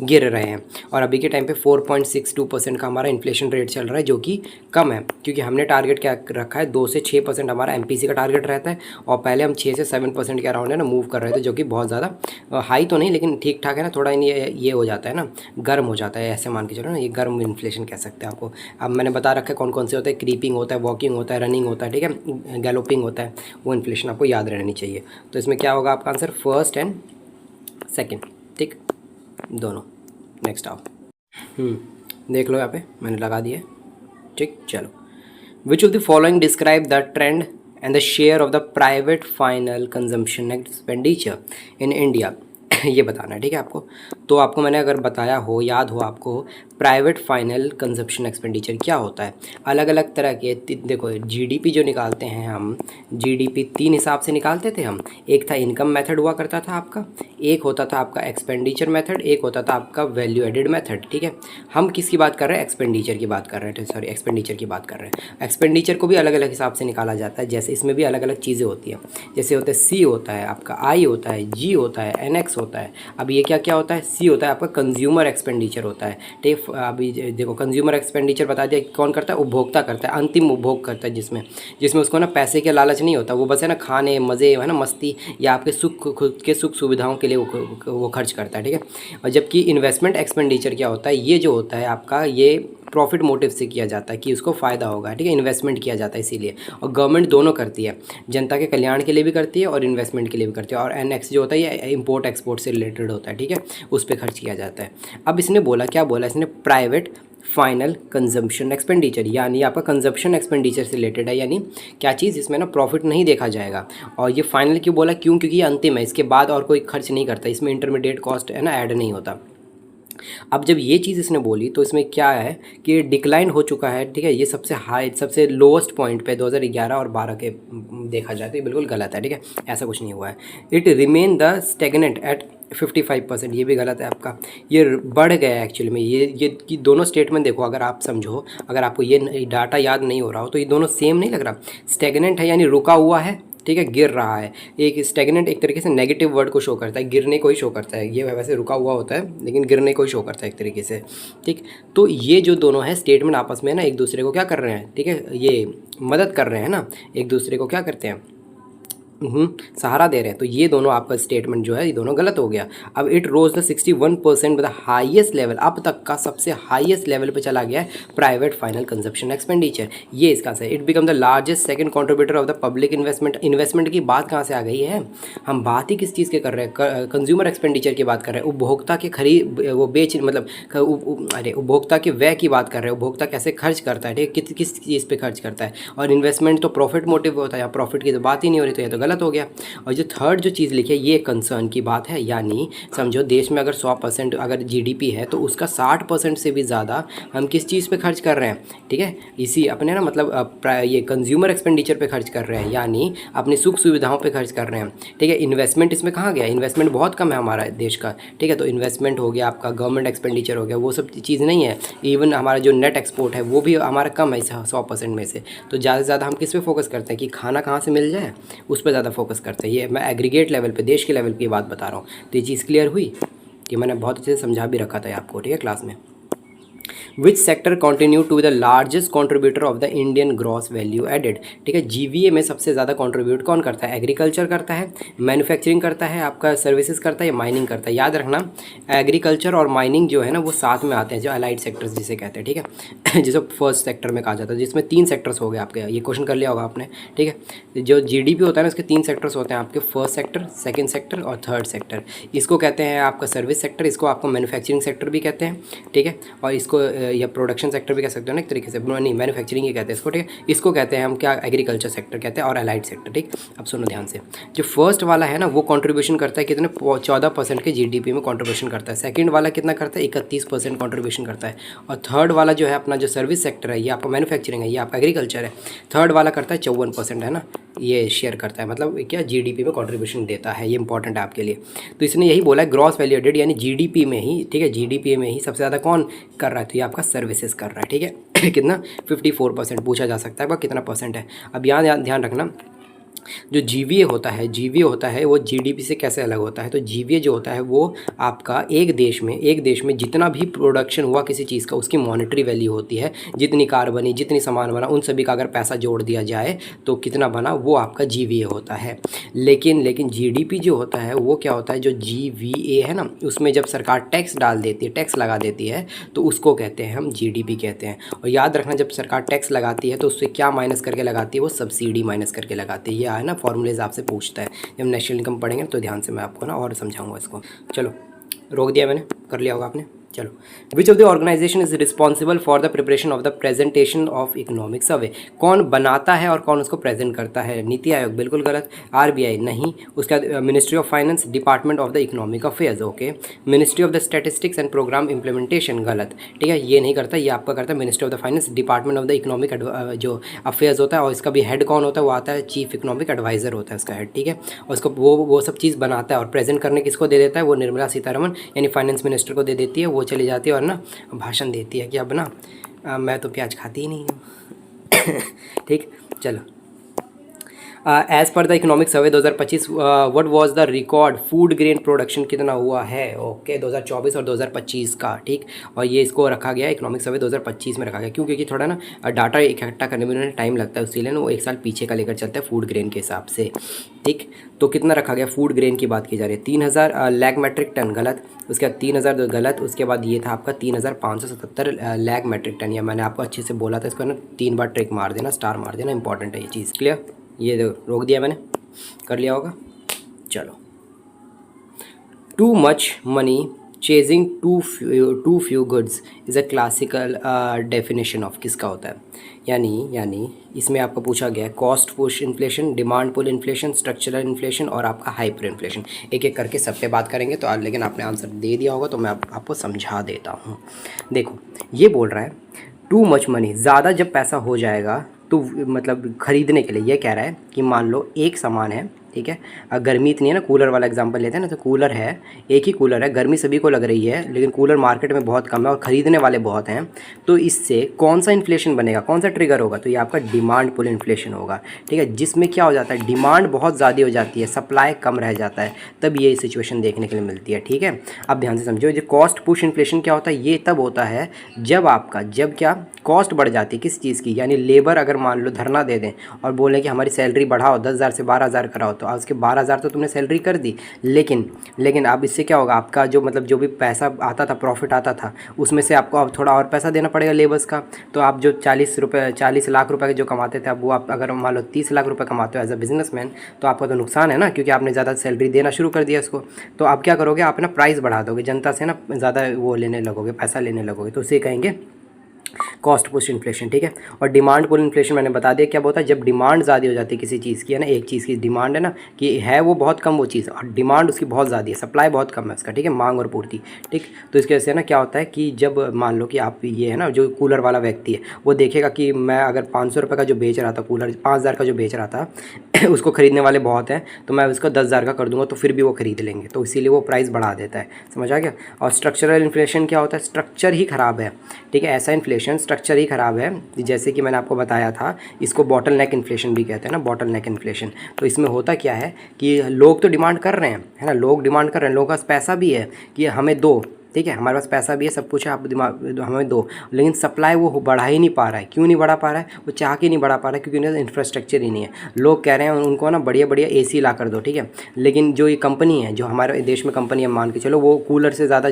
गिर रहे हैं। और अभी के टाइम पे 4.62% का हमारा इन्फ्लेशन रेट चल रहा है, जो कि कम है, क्योंकि हमने टारगेट क्या रखा है, 2 से 6% हमारा एमपीसी का टारगेट रहता है। और पहले हम 6 से 7% के अराउंड है ना मूव कर रहे थे, जो कि बहुत ज़्यादा हाई तो नहीं, लेकिन ठीक ठाक है ना। थोड़ा ये हो जाता है ना, गर्म हो जाता है, ऐसे मान के चलो ना, ये गर्म इन्फ्लेशन कह सकते हैं आपको। अब मैंने बता रखा है कौन कौन से होते हैं, क्रीपिंग होता है, वॉकिंग होता है, रनिंग होता है, ठीक है, गैलोपिंग होता है, वो इन्फ्लेशन आपको याद रहनी चाहिए। तो इसमें क्या होगा आपका आंसर, फर्स्ट एंड सेकेंड। ठीक, दोनों। नेक्स्ट आओ, देख लो यहाँ पे मैंने लगा दिया। ठीक, चलो, which of the following describe the trend and the share of the private final consumption expenditure in India, ये बताना है। ठीक है आपको, तो आपको मैंने अगर बताया हो, याद हो आपको, प्राइवेट फाइनल कंजप्शन एक्सपेंडिचर क्या होता है। अलग अलग तरह के, देखो जीडीपी जो निकालते हैं हम, जीडीपी 3 हिसाब से निकालते थे हम। एक था इनकम मेथड हुआ करता था आपका, एक होता था आपका एक्सपेंडिचर मेथड, एक होता था आपका वैल्यू एडेड मेथड। ठीक है, हम किसकी बात कर रहे हैं, एक्सपेंडिचर की बात कर रहे थे, सॉरी एक्सपेंडिचर की बात कर रहे हैं। एक्सपेंडिचर को भी अलग अलग हिसाब से निकाला जाता है, जैसे इसमें भी अलग अलग चीज़ें होती हैं, जैसे होते हैं सी होता है आपका, आई होता है, जी होता है, एनएक्स होता है। अब ये क्या क्या होता है, सी होता है आपका कंज्यूमर एक्सपेंडिचर होता है। ठीक, अभी देखो कंज्यूमर एक्सपेंडिचर बता दिया कौन करता है, उपभोक्ता करता है, अंतिम उपभोग करता है, जिसमें उसको ना पैसे के लालच नहीं होता, वो बस है ना खाने, मज़े, है ना मस्ती, या आपके सुख, खुद के सुख सुविधाओं के लिए वो खर्च करता है। ठीक है, और जबकि इन्वेस्टमेंट एक्सपेंडिचर क्या होता है, ये जो होता है आपका, ये प्रॉफिट मोटिव से किया जाता है कि उसको फ़ायदा होगा। ठीक है, इन्वेस्टमेंट किया जाता है इसीलिए, और गवर्नमेंट दोनों करती है, जनता के कल्याण के लिए भी करती है और इन्वेस्टमेंट के लिए भी करती है। और एनएक्स जो होता है ये इम्पोर्ट एक्सपोर्ट से रिलेटेड होता है। ठीक है, उस पर खर्च किया जाता है। अब इसने बोला, क्या बोला इसने, प्राइवेट फाइनल कंजम्पशन एक्सपेंडिचर, यानी आपका कंजम्पशन एक्सपेंडिचर से रिलेटेड है, यानी क्या चीज़, इसमें ना प्रॉफिट नहीं देखा जाएगा। और ये फाइनल क्यों बोला, क्यों, क्योंकि ये अंतिम है, इसके बाद और कोई खर्च नहीं करता, इसमें इंटरमीडिएट कॉस्ट है ना ऐड नहीं होता। अब जब ये चीज़ इसने बोली तो इसमें क्या है कि डिक्लाइन हो चुका है, ठीक है। ये सबसे हाई सबसे लोएस्ट पॉइंट पे 2011 और 12 के देखा जाए तो ये बिल्कुल गलत है, ठीक है। ऐसा कुछ नहीं हुआ है। It remain the stagnant at 55%, ये भी गलत है आपका। ये बढ़ गया है एक्चुअली में। ये दोनों स्टेटमेंट देखो, अगर आप समझो, अगर आपको ये डाटा याद नहीं हो रहा हो तो ये दोनों सेम नहीं लग रहा। स्टेगनेंट है यानी रुका हुआ है, ठीक है, गिर रहा है। एक स्टेगनेंट एक तरीके से नेगेटिव वर्ड को शो करता है, गिरने को ही शो करता है। ये वैसे रुका हुआ होता है लेकिन गिरने को ही शो करता है एक तरीके से, ठीक। तो ये जो दोनों है स्टेटमेंट आपस में ना एक दूसरे को क्या कर रहे हैं, ठीक है, ये मदद कर रहे हैं ना, एक दूसरे को क्या करते हैं, सहारा दे रहे हैं। तो ये दोनों आपका स्टेटमेंट जो है ये दोनों गलत हो गया। अब it rose the 61% the highest level, अब तक का सबसे हाईएस्ट लेवल पे चला गया है प्राइवेट फाइनल कंजप्शन एक्सपेंडिचर। ये इसका से it become the largest second contributor of the public investment की बात कहाँ से आ गई है? हम बात ही किस चीज़ के कर रहे हैं? कंज्यूमर एक्सपेंडिचर की बात कर रहे हैं, उपभोक्ता के खरीद वो बेच मतलब अरे उपभोक्ता के व्यय की बात कर रहे हैं, उपभोक्ता कैसे खर्च करता है, ठीक है, किस चीज़ पे खर्च करता है। और इन्वेस्टमेंट तो प्रॉफिट मोटिव होता है, यहाँ प्रॉफिट की तो बात ही नहीं हो रही, तो ये तो गलत हो गया। और जो थर्ड जो चीज़ लिखी है ये कंसर्न की बात है, यानी समझो देश में अगर 100% अगर जीडीपी है तो उसका 60% से भी ज़्यादा हम किस चीज़ पे खर्च कर रहे हैं, ठीक है, इसी अपने ना मतलब ये कंज्यूमर एक्सपेंडिचर पे खर्च कर रहे हैं, यानी अपनी सुख सुविधाओं पे खर्च कर रहे हैं, ठीक है। इन्वेस्टमेंट इसमें कहाँ गया? इन्वेस्टमेंट बहुत कम है हमारा देश का, ठीक है। तो इन्वेस्टमेंट हो गया आपका, गवर्नमेंट एक्सपेंडिचर हो गया, वो सब चीज़ नहीं है। इवन हमारा जो नेट एक्सपोर्ट है वो भी हमारा कम है 100% में से। तो ज़्यादा से ज़्यादा हम किस पे फोकस करते हैं कि खाना कहाँ से मिल जाए, उस पर ज़्यादा फोकस करते हैं। ये मैं एग्रीगेट लेवल पे, देश के लेवल की बात बता रहा हूँ। तो ये चीज़ क्लियर हुई कि मैंने बहुत अच्छे से समझा भी रखा था आपको, ठीक है, क्लास में। Which sector continue to the largest contributor of the Indian gross value added, ठीक है। जीवीए में सबसे ज़्यादा कंट्रीब्यूट कौन करता है? एग्रीकल्चर करता है, मैन्युफैक्चरिंग करता है, आपका सर्विसेज करता है या माइनिंग करता है। याद रखना एग्रीकल्चर और माइनिंग जो है ना वो साथ में आते हैं, जो अलाइड सेक्टर्स जिसे कहते हैं, ठीक है। जिसे फर्स्ट सेक्टर में कहा जाता है, जिसमें 3 सेक्टर्स हो गए आपके, ये क्वेश्चन कर लिया होगा आपने, ठीक है। जो जीडीपी होता है ना उसके 3 सेक्टर्स होते हैं आपके, फर्स्ट सेक्टर, सेकेंड सेक्टर और थर्ड सेक्टर। इसको कहते हैं आपका सर्विस सेक्टर, इसको आपको मैन्युफैक्चरिंग सेक्टर भी कहते हैं, ठीक है। और इसको या प्रोडक्शन सेक्टर भी कह सकते हो ना एक तरीके से, नहीं मैन्युफैक्चरिंग ही कहते हैं इसको, ठीक है। इसको कहते हैं हम क्या? एग्रीकल्चर सेक्टर कहते हैं और अलाइड सेक्टर, ठीक। अब सुनो ध्यान से, जो फर्स्ट वाला है ना वो कंट्रीब्यूशन करता है कितने? 14% के जीडीपी में कंट्रीब्यूशन करता है। सेकंड वाला कितना करता है? 31% कंट्रीब्यूशन करता है। और थर्ड वाला जो है अपना जो सर्विस सेक्टर है, ये आपका मैन्युफैक्चरिंग है, ये आपका एग्रीकल्चर है, थर्ड वाला करता है 54%, है ना, ये शेयर करता है, मतलब क्या जीडीपी में कंट्रीब्यूशन देता है। ये इंपॉर्टेंट है आपके लिए। तो इसने यही बोला है ग्रॉस वैल्यू एडेड यानी जीडीपी में ही, ठीक है, जीडीपी में ही सबसे ज़्यादा कौन कर रहा है? तो ये आपका सर्विसेज कर रहा है, ठीक है। कितना? 54% पूछा जा सकता है, कितना परसेंट है। अब यहाँ ध्यान रखना, जो जीवीए होता है वो जीडीपी से कैसे अलग होता है? तो जीवीए जो होता है वो आपका एक देश में जितना भी प्रोडक्शन हुआ किसी चीज़ का उसकी मॉनेटरी वैल्यू होती है। जितनी कार बनी, जितनी सामान बना, उन सभी का अगर पैसा जोड़ दिया जाए तो कितना बना, वो आपका जीवीए होता है। लेकिन जीडीपी जो होता है वो क्या होता है? जो जीवीए है ना उसमें जब सरकार टैक्स डाल देती है, टैक्स लगा देती है, तो उसको कहते हैं हम जीडीपी कहते हैं। और याद रखना जब सरकार टैक्स लगाती है तो उससे क्या माइनस करके लगाती है? वो सब्सिडी माइनस करके लगाती है। है ना, फॉर्मूलेज आपसे पूछता है। जब नेशनल इनकम पढ़ेंगे तो ध्यान से मैं आपको ना और समझाऊंगा इसको। चलो रोक दिया मैंने, कर लिया होगा आपने। चलो, which of the organization is responsible for the preparation of the presentation of economic survey, कौन बनाता है और कौन उसको प्रेजेंट करता है? नीति आयोग, बिल्कुल गलत। आरबीआई नहीं, उसका ministry of finance, department of the economic affairs, okay. Ministry of the statistics and programme implementation, गलत, ठीक है, ये नहीं करता, ये आपका करता है ministry of the finance, department of the economic जो अफेयर्स होता है, और इसका भी हेड कौन होता है? वो आता है चीफ इकोनॉमिक एडवाइजर होता है उसका हेड, ठीक है। और उसको वो सब चीज़ बनाता है और प्रेजेंट करने किसको दे देता है? वो निर्मला सीतारमण यानी फाइनेंस मिनिस्टर को दे देती है। वो चली जाती है और ना भाषण देती है कि अब ना मैं तो प्याज खाती ही नहीं हूँ। ठीक, चलो। As per the economic survey 2025 what was the record food grain production कितना हुआ है? ओके 2024 और 2025 का, ठीक। और ये इसको रखा गया इकोनॉमिक सर्वे 2025 में रखा गया, क्यों? क्योंकि थोड़ा ना डाटा इकट्ठा करने में उन्हें टाइम लगता है, इसीलिए ना वो एक साल पीछे का लेकर चलता है फूड ग्रेन के हिसाब से, ठीक। तो कितना रखा गया? फूड ग्रेन की बात की जा रही है 3000 लाख मैट्रिक टन, गलत। उसके बाद 3000 गलत। उसके बाद ये था आपका 3577 लाख मैट्रिक टन। या मैंने आपको अच्छे से बोला था, इसको ना 3 बार ट्रिक मार देना, स्टार मार देना, इंपॉर्टेंट है ये चीज़, क्लियर? ये रोक दिया मैंने, कर लिया होगा। चलो, too much money chasing too few goods is a classical definition of किसका होता है, यानी इसमें आपको पूछा गया है cost push inflation, demand pull inflation, structural inflation और आपका हाइपर इन्फ्लेशन। एक एक करके सब पे बात करेंगे तो लेकिन आपने आंसर दे दिया होगा तो मैं आपको समझा देता हूँ। देखो ये बोल रहा है टू मच मनी, ज़्यादा जब पैसा हो जाएगा तो मतलब ख़रीदने के लिए ये कह रहा है कि मान लो एक सामान है, ठीक है, गर्मी इतनी है ना, कूलर वाला एग्जांपल लेते हैं ना, तो कूलर है, एक ही कूलर है, गर्मी सभी को लग रही है लेकिन कूलर मार्केट में बहुत कम है और ख़रीदने वाले बहुत हैं, तो इससे कौन सा इन्फ्लेशन बनेगा, कौन सा ट्रिगर होगा, तो ये आपका डिमांड पुल इन्फ्लेशन होगा, ठीक है, जिसमें क्या हो जाता है डिमांड बहुत ज़्यादा हो जाती है, सप्लाई कम रह जाता है, तब ये सिचुएशन देखने के लिए मिलती है, ठीक है। अब ध्यान से समझो, जो कॉस्ट पुश इन्फ्लेशन क्या होता है, ये तब होता है जब क्या कॉस्ट बढ़ जाती है किस चीज़ की, यानी लेबर अगर मान लो धरना दे दें और बोलें कि हमारी सैलरी बढ़ाओ 10,000 से 12,000 कराओ, तो उसके 12,000 तो तुमने सैलरी कर दी, लेकिन अब इससे क्या होगा, आपका जो मतलब जो भी पैसा आता था, प्रॉफिट आता था, उसमें से आपको अब थोड़ा और पैसा देना पड़ेगा लेबर्स का। तो आप जो 40 लाख रुपए जो कमाते थे, अब वो आप अगर मान लो 30 लाख रुपए कमाते हो एज अ बिजनेसमैन, तो आपका तो नुकसान है ना, क्योंकि आपने ज़्यादा सैलरी देना शुरू कर दिया इसको। तो आप क्या करोगे, आप ना प्राइस बढ़ा दोगे, जनता से ना ज़्यादा वो लेने लगोगे, पैसा लेने लगोगे, तो उसे कहेंगे कॉस्ट पुश इन्फ्लेशन, ठीक है। और डिमांड पुल इन्फ्लेशन मैंने बता दिया क्या होता है, जब डिमांड ज़्यादा हो जाती है किसी चीज़ की, है ना, एक चीज़ की डिमांड है ना कि है वो बहुत कम वो चीज़, और डिमांड उसकी बहुत ज़्यादा है, सप्लाई बहुत कम है उसका, ठीक है, मांग और पूर्ति, ठीक। तो इसकी वजह से ना क्या होता है कि जब मान लो कि आप ये है ना, जो कूलर वाला व्यक्ति है वो देखेगा कि मैं अगर 500 रुपये का जो बेच रहा था कूलर, 5,000 का जो बेच रहा था उसको ख़रीदने वाले बहुत हैं, तो मैं उसको 10,000 का कर दूंगा, तो फिर भी वो ख़रीद लेंगे, तो इसीलिए वो प्राइस बढ़ा देता है, समझ आ गया। और स्ट्रक्चरल इन्फ्लेशन क्या होता है, स्ट्रक्चर ही ख़राब है, ठीक है, ऐसा इन्फ्लेशन स्ट्रक्चर ही ख़राब है, जैसे कि मैंने आपको बताया था, इसको बॉटल नेक इन्फ्लेशन भी कहते हैं ना, बॉटल नेक इन्फ्लेशन। तो इसमें होता क्या है कि लोग तो डिमांड कर रहे हैं, है ना, लोग डिमांड कर रहे हैं, लोगों के पास पैसा भी है कि हमें दो, ठीक है, हमारे पास पैसा भी है, सब कुछ है, आप दिमाग हमें दो, लेकिन सप्लाई वो बढ़ा ही नहीं पा रहा है। क्यों नहीं बढ़ा पा रहा है, वो चाह के नहीं बढ़ा पा रहा है, क्योंकि उन्हें इंफ्रास्ट्रक्चर ही नहीं है। लोग कह रहे हैं उनको ना बढ़िया बढ़िया एसी ला कर दो, ठीक है, लेकिन जो ये कंपनी है, जो हमारे देश में कंपनी है, मान के चलो, वो कूलर से ज़्यादा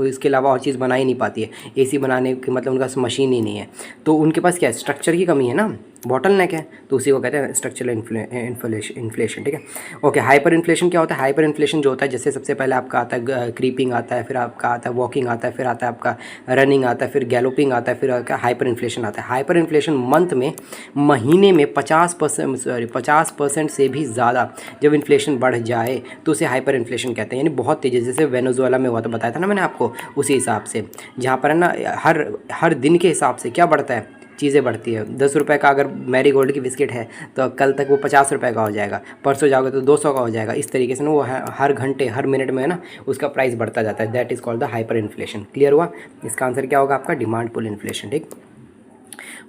इसके अलावा और चीज़ बना ही नहीं पाती है, एसी बनाने की मतलब उनके पास मशीन ही नहीं है, तो उनके पास क्या है, स्ट्रक्चर की कमी है ना, बॉटल नेक है, तो उसी को कहते हैं स्ट्रक्चरल इन्फ्लेशन, ठीक है। ओके, हाइपर इन्फ्लेशन क्या होता है, हाइपर इन्फ्लेशन जो होता है, जैसे सबसे पहले आपका आता है क्रीपिंग आता है, फिर आपका आता है वॉकिंग आता है, फिर आता है आपका रनिंग आता है, फिर गैलोपिंग आता है, फिर आपका हाइपर इन्फ्लेशन आता है। हाइपर इन्फ्लेशन मंथ में, महीने में 50% से भी ज़्यादा जब इन्फ्लेशन बढ़ जाए तो उसे हाइपर इन्फ्लेशन कहते हैं, यानी बहुत तेज़ी, जैसे वेनेजुएला में हुआ तो बताया था ना मैंने आपको, उसी हिसाब से, जहाँ पर है ना हर दिन के हिसाब से क्या बढ़ता है, चीज़ें बढ़ती है। 10 रुपये का अगर मैरी गोल्ड की बिस्किट है तो कल तक वो 50 रुपये का हो जाएगा, परसों जाओगे तो 200 का हो जाएगा, इस तरीके से ना वो हर घंटे हर मिनट में है ना उसका प्राइस बढ़ता जाता है। That is called the hyper inflation. Clear हुआ, इसका आंसर क्या होगा आपका, डिमांड पुल इन्फ्लेशन, ठीक।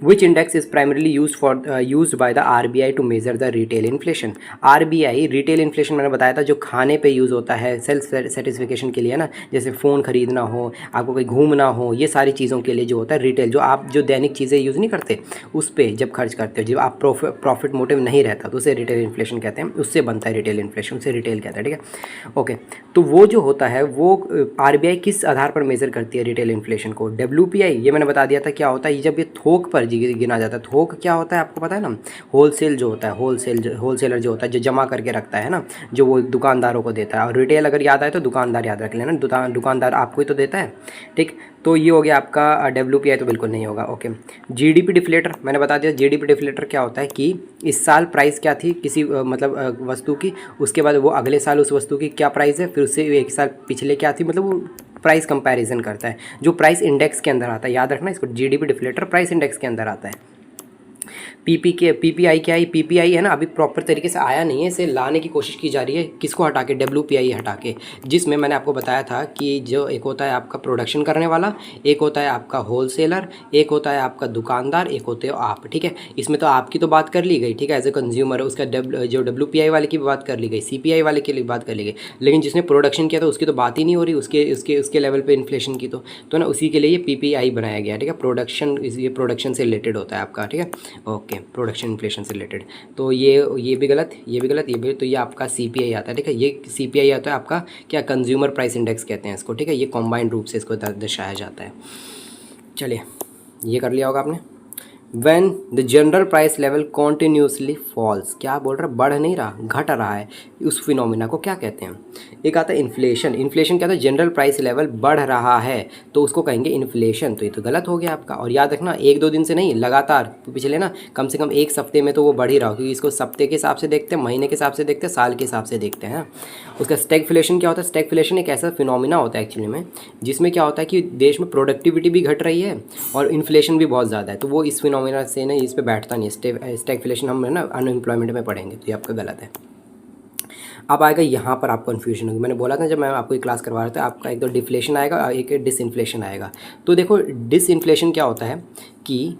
Which index is primarily used by the RBI to measure the retail inflation? RBI retail inflation मैंने बताया था, जो खाने पे यूज़ होता है सेल्फ सेटिस्फिकेशन के लिए ना, जैसे फ़ोन ख़रीदना हो, आपको कहीं घूमना हो, ये सारी चीज़ों के लिए जो होता है रिटेल, जो आप जो दैनिक चीज़ें यूज़ नहीं करते उस पर जब खर्च करते हो, जब आप प्रॉफिट मोटिव नहीं रहता तो उसे रिटेल इन्फ्लेशन कहते हैं, उससे बनता है रिटेल इन्फ्लेशन, उसे रिटेल कहते हैं, ठीक है। ओके, तो वो जो होता है वो RBI किस आधार पर मेज़र करती है रिटेल इन्फ्लेशन को, WPI, ये मैंने बता दिया था क्या होता है, जब ये थोक पर गिना जाता है। थोक क्या होता है आपको पता है ना, होलसेल जो होता है, होलसेलर जो होता है, जो जमा करके रखता है ना, जो वो दुकानदारों को देता है। और रिटेल अगर याद आए तो दुकानदार याद रख लेना, दुकानदार आपको ही तो देता है, ठीक। तो ये हो गया आपका WPI, तो बिल्कुल नहीं होगा। ओके, GDP डिफ्लेटर मैंने बता दिया। GDP डिफ्लेटर क्या होता है कि इस साल प्राइस क्या थी किसी मतलब वस्तु की, उसके बाद वो अगले साल उस वस्तु की क्या प्राइस है, फिर उससे एक साल पिछले क्या थी, मतलब वो प्राइस कंपैरिजन करता है, जो प्राइस इंडेक्स के अंदर आता है। याद रखना इसको, GDP डिफ्लेटर प्राइस इंडेक्स के अंदर आता है। PPI क्या है, PPI है ना, अभी प्रॉपर तरीके से आया नहीं है, इसे लाने की कोशिश की जा रही है, किसको हटा के, WPI हटा के, जिसमें मैंने आपको बताया था कि जो एक होता है आपका प्रोडक्शन करने वाला, एक होता है आपका होलसेलर, एक होता है आपका दुकानदार, एक होते हो आप, ठीक है। इसमें तो आपकी तो बात कर ली गई, ठीक है, एज ए कंज्यूमर, उसका जो WPI वाले की बात कर ली गई, CPI वाले की बात कर ली गई, लेकिन जिसने प्रोडक्शन किया था उसकी तो बात ही नहीं हो रही, उसके लेवल पर इन्फ्लेशन की, तो ना उसी के लिए ये PPI बनाया गया, ठीक है। प्रोडक्शन, ये प्रोडक्शन से रिलेटेड होता है आपका, ठीक है। ओके, प्रोडक्शन इन्फ्लेशन से रिलेटेड, तो ये भी गलत, ये भी गलत, ये भी, तो ये आपका CPI आता है, ठीक है। ये CPI आता है आपका क्या, कंज्यूमर प्राइस इंडेक्स कहते हैं इसको, ठीक है। ये कॉम्बाइंड रूप से इसको दर्शाया जाता है। चलिए, ये कर लिया होगा आपने। When the general price level continuously falls, क्या बोल रहा है, बढ़ नहीं रहा, घट रहा है, उस फिनोमिना को क्या कहते हैं? एक आता है इन्फ्लेशन। इन्फ्लेशन क्या था, जनरल प्राइस लेवल बढ़ रहा है तो उसको कहेंगे इन्फ्लेशन। तो ये तो गलत हो गया आपका। और याद रखना, एक दो दिन से नहीं, लगातार पिछले ना कम से कम एक हफ्ते में तो वो बढ़ ही रहा हो, क्योंकि इसको सप्ते के हिसाब से देखते हैं, महीने के हिसाब से देखते हैं, साल के हिसाब से देखते हैं। उसका स्टैगफ्लेशन क्या होता है? स्टैगफ्लेशन एक ऐसा फिनोमिना होता है एक्चुअली में, जिसमें क्या होता है कि देश में प्रोडक्टिविटी भी घट रही है और इन्फ्लेशन भी बहुत ज़्यादा है, तो वो इस फिनोमिना से ना इस पे बैठता नहीं है। स्टैगफ्लेशन हम ना अनएम्प्लॉयमेंट में पढ़ेंगे, तो ये आपका गलत है। अब आएगा यहाँ पर आपको कन्फ्यूजन होगी। मैंने बोला था जब मैं आपको ये क्लास करवा रहा था, आपका एक तो डिफ्लेशन आएगा और एक डिसइन्फ्लेशन आएगा। तो देखो डिसइन्फ्लेशन क्या होता है कि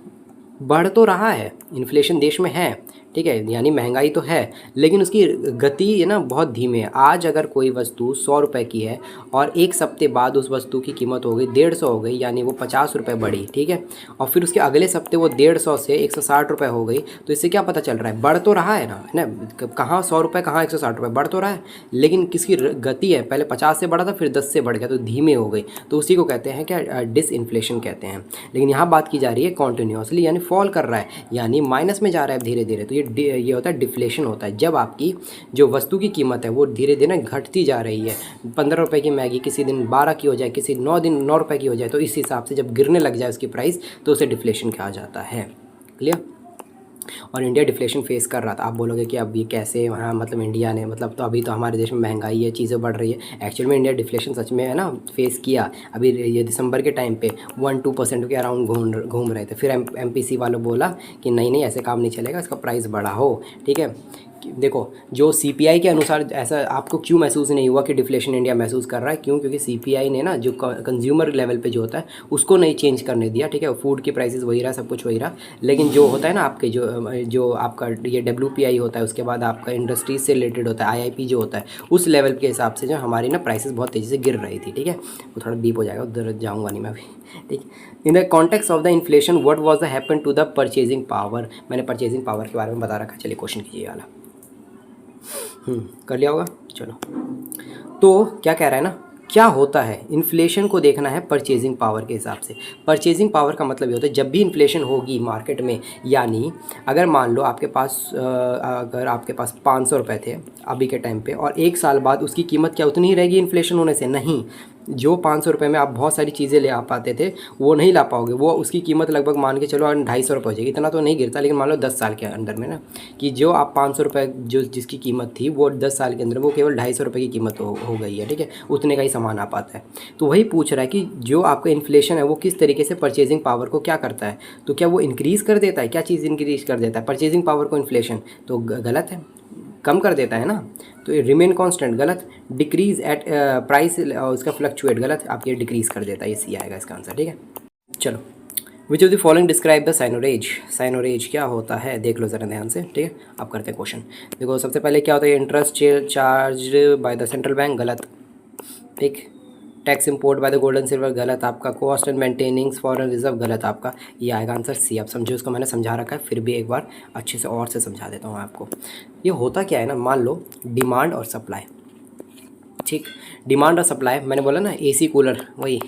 बढ़ तो रहा है, इन्फ्लेशन देश में है, ठीक है, यानी महंगाई तो है, लेकिन उसकी गति है ना बहुत धीमे है। आज अगर कोई वस्तु 100 रुपये की है और एक सप्ते बाद उस वस्तु की कीमत हो गई 150 हो गई, यानी वो 50 रुपये बढ़ी, ठीक है, और फिर उसके अगले सप्ते वो 150 से 160 रुपये हो गई, तो इससे क्या पता चल रहा है, बढ़ तो रहा है ना, कहाँ 100 रुपये, कहाँ 160 रुपये, बढ़ तो रहा है, लेकिन किसकी गति है, पहले 50 से बढ़ा था फिर 10 से बढ़ गया, तो धीमे हो गई, तो उसी को कहते हैं क्या, डिसइन्फ्लेशन कहते हैं। लेकिन यहाँ बात की जा रही है कॉन्टिन्यूसली, यानी फॉल कर रहा है, यानी माइनस में जा रहा है धीरे धीरे, तो ये होता है डिफ्लेशन होता है, जब आपकी जो वस्तु की कीमत है वो धीरे धीरे घटती जा रही है। 15 रुपये की मैगी किसी दिन 12 की हो जाए, किसी 9 दिन 9 रुपये की हो जाए, तो इस हिसाब से जब गिरने लग जाए उसकी प्राइस, तो उसे डिफ्लेशन कहा जाता है। क्लियर? और इंडिया डिफ्लेशन फेस कर रहा था। आप बोलोगे कि अब ये कैसे, हाँ मतलब इंडिया ने, मतलब तो अभी तो हमारे देश में महंगाई है, चीज़ें बढ़ रही है, एक्चुअल में इंडिया डिफ्लेशन सच में है ना फेस किया। अभी ये दिसंबर के टाइम पे 1-2% के अराउंड घूम रहे थे, फिर MPC वालों बोला कि नहीं नहीं ऐसे काम नहीं चलेगा, इसका प्राइस बढ़ा हो, ठीक है। देखो जो CPI के अनुसार, ऐसा आपको क्यों महसूस नहीं हुआ कि डिफ्लेशन इंडिया महसूस कर रहा है? क्यों? क्योंकि CPI ने ना जो कंज्यूमर लेवल पे जो होता है उसको नहीं चेंज करने दिया, ठीक है, फूड की प्राइसेस वही रहा, सब कुछ वही रहा, लेकिन जो होता है ना आपके जो आपका ये WPI होता है, उसके बाद आपका इंडस्ट्रीज से रिलेटेड होता है, IIP जो होता है, उस लेवल के हिसाब से जो हमारी ना प्राइसेस बहुत तेज़ी से गिर रही थी, ठीक है। वो थोड़ा डीप हो जाएगा, उधर जाऊँगा नहीं मैं अभी, ठीक। In the context of the inflation what was the happen to the purchasing power? मैंने परचेजिंग पावर के बारे में बता रखा है, चलिए क्वेश्चन कीजिए वाला। कर लिया होगा, चलो। तो क्या कह रहा है ना, क्या होता है, इन्फ्लेशन को देखना है परचेजिंग पावर के हिसाब से। परचेजिंग पावर का मतलब ये होता है जब भी इन्फ्लेशन होगी मार्केट में, यानी अगर मान लो आपके पास अगर आपके पास 500 रुपये थे अभी के टाइम पे, और एक साल बाद उसकी कीमत क्या उतनी ही रहेगी इन्फ्लेशन होने से? नहीं, जो 500 रुपये में आप बहुत सारी चीज़ें ले आ पाते थे वो नहीं ला पाओगे, वो उसकी कीमत लगभग मान के चलो 250 रुपये हो जाएगी, इतना तो नहीं गिरता, लेकिन मान लो 10 साल के अंदर में ना, कि जो आप 500 रुपये जो जिसकी कीमत थी वो 10 साल के अंदर वो केवल 250 रुपये की कीमत हो गई है, ठीक है, उतने का ही सामान आ पाता है। तो वही पूछ रहा है कि जो आपका इन्फ्लेशन है वो किस तरीके से परचेजिंग पावर को क्या करता है, तो क्या वो इंक्रीज़ कर देता है? क्या चीज़ इंक्रीज़ कर देता है परचेजिंग पावर को? इन्फ्लेशन तो गलत है, कम कर देता है ना, तो ये रिमेन कांस्टेंट गलत, डिक्रीज एट प्राइस उसका फ्लक्चुएट गलत, आप ये डिक्रीज़ कर देता है, ये सी आएगा इसका आंसर, ठीक है। चलो, which of the following describe the seigniorage? Seigniorage क्या होता है देख लो ज़रा ध्यान से, ठीक है। आप करते हैं क्वेश्चन। देखो सबसे पहले क्या होता है, interest charge by the central bank, गलत, ठीक। Tax import by the gold and silver, गलत आपका। Cost and maintaining foreign reserve, गलत आपका। ये आएगा आंसर सी। आप समझो, इसको मैंने समझा रखा है, फिर भी एक बार अच्छे से और से समझा देता हूँ आपको। ये होता क्या है ना, मान लो डिमांड और सप्लाई, ठीक, डिमांड और सप्लाई, मैंने बोला ना AC कूलर वही,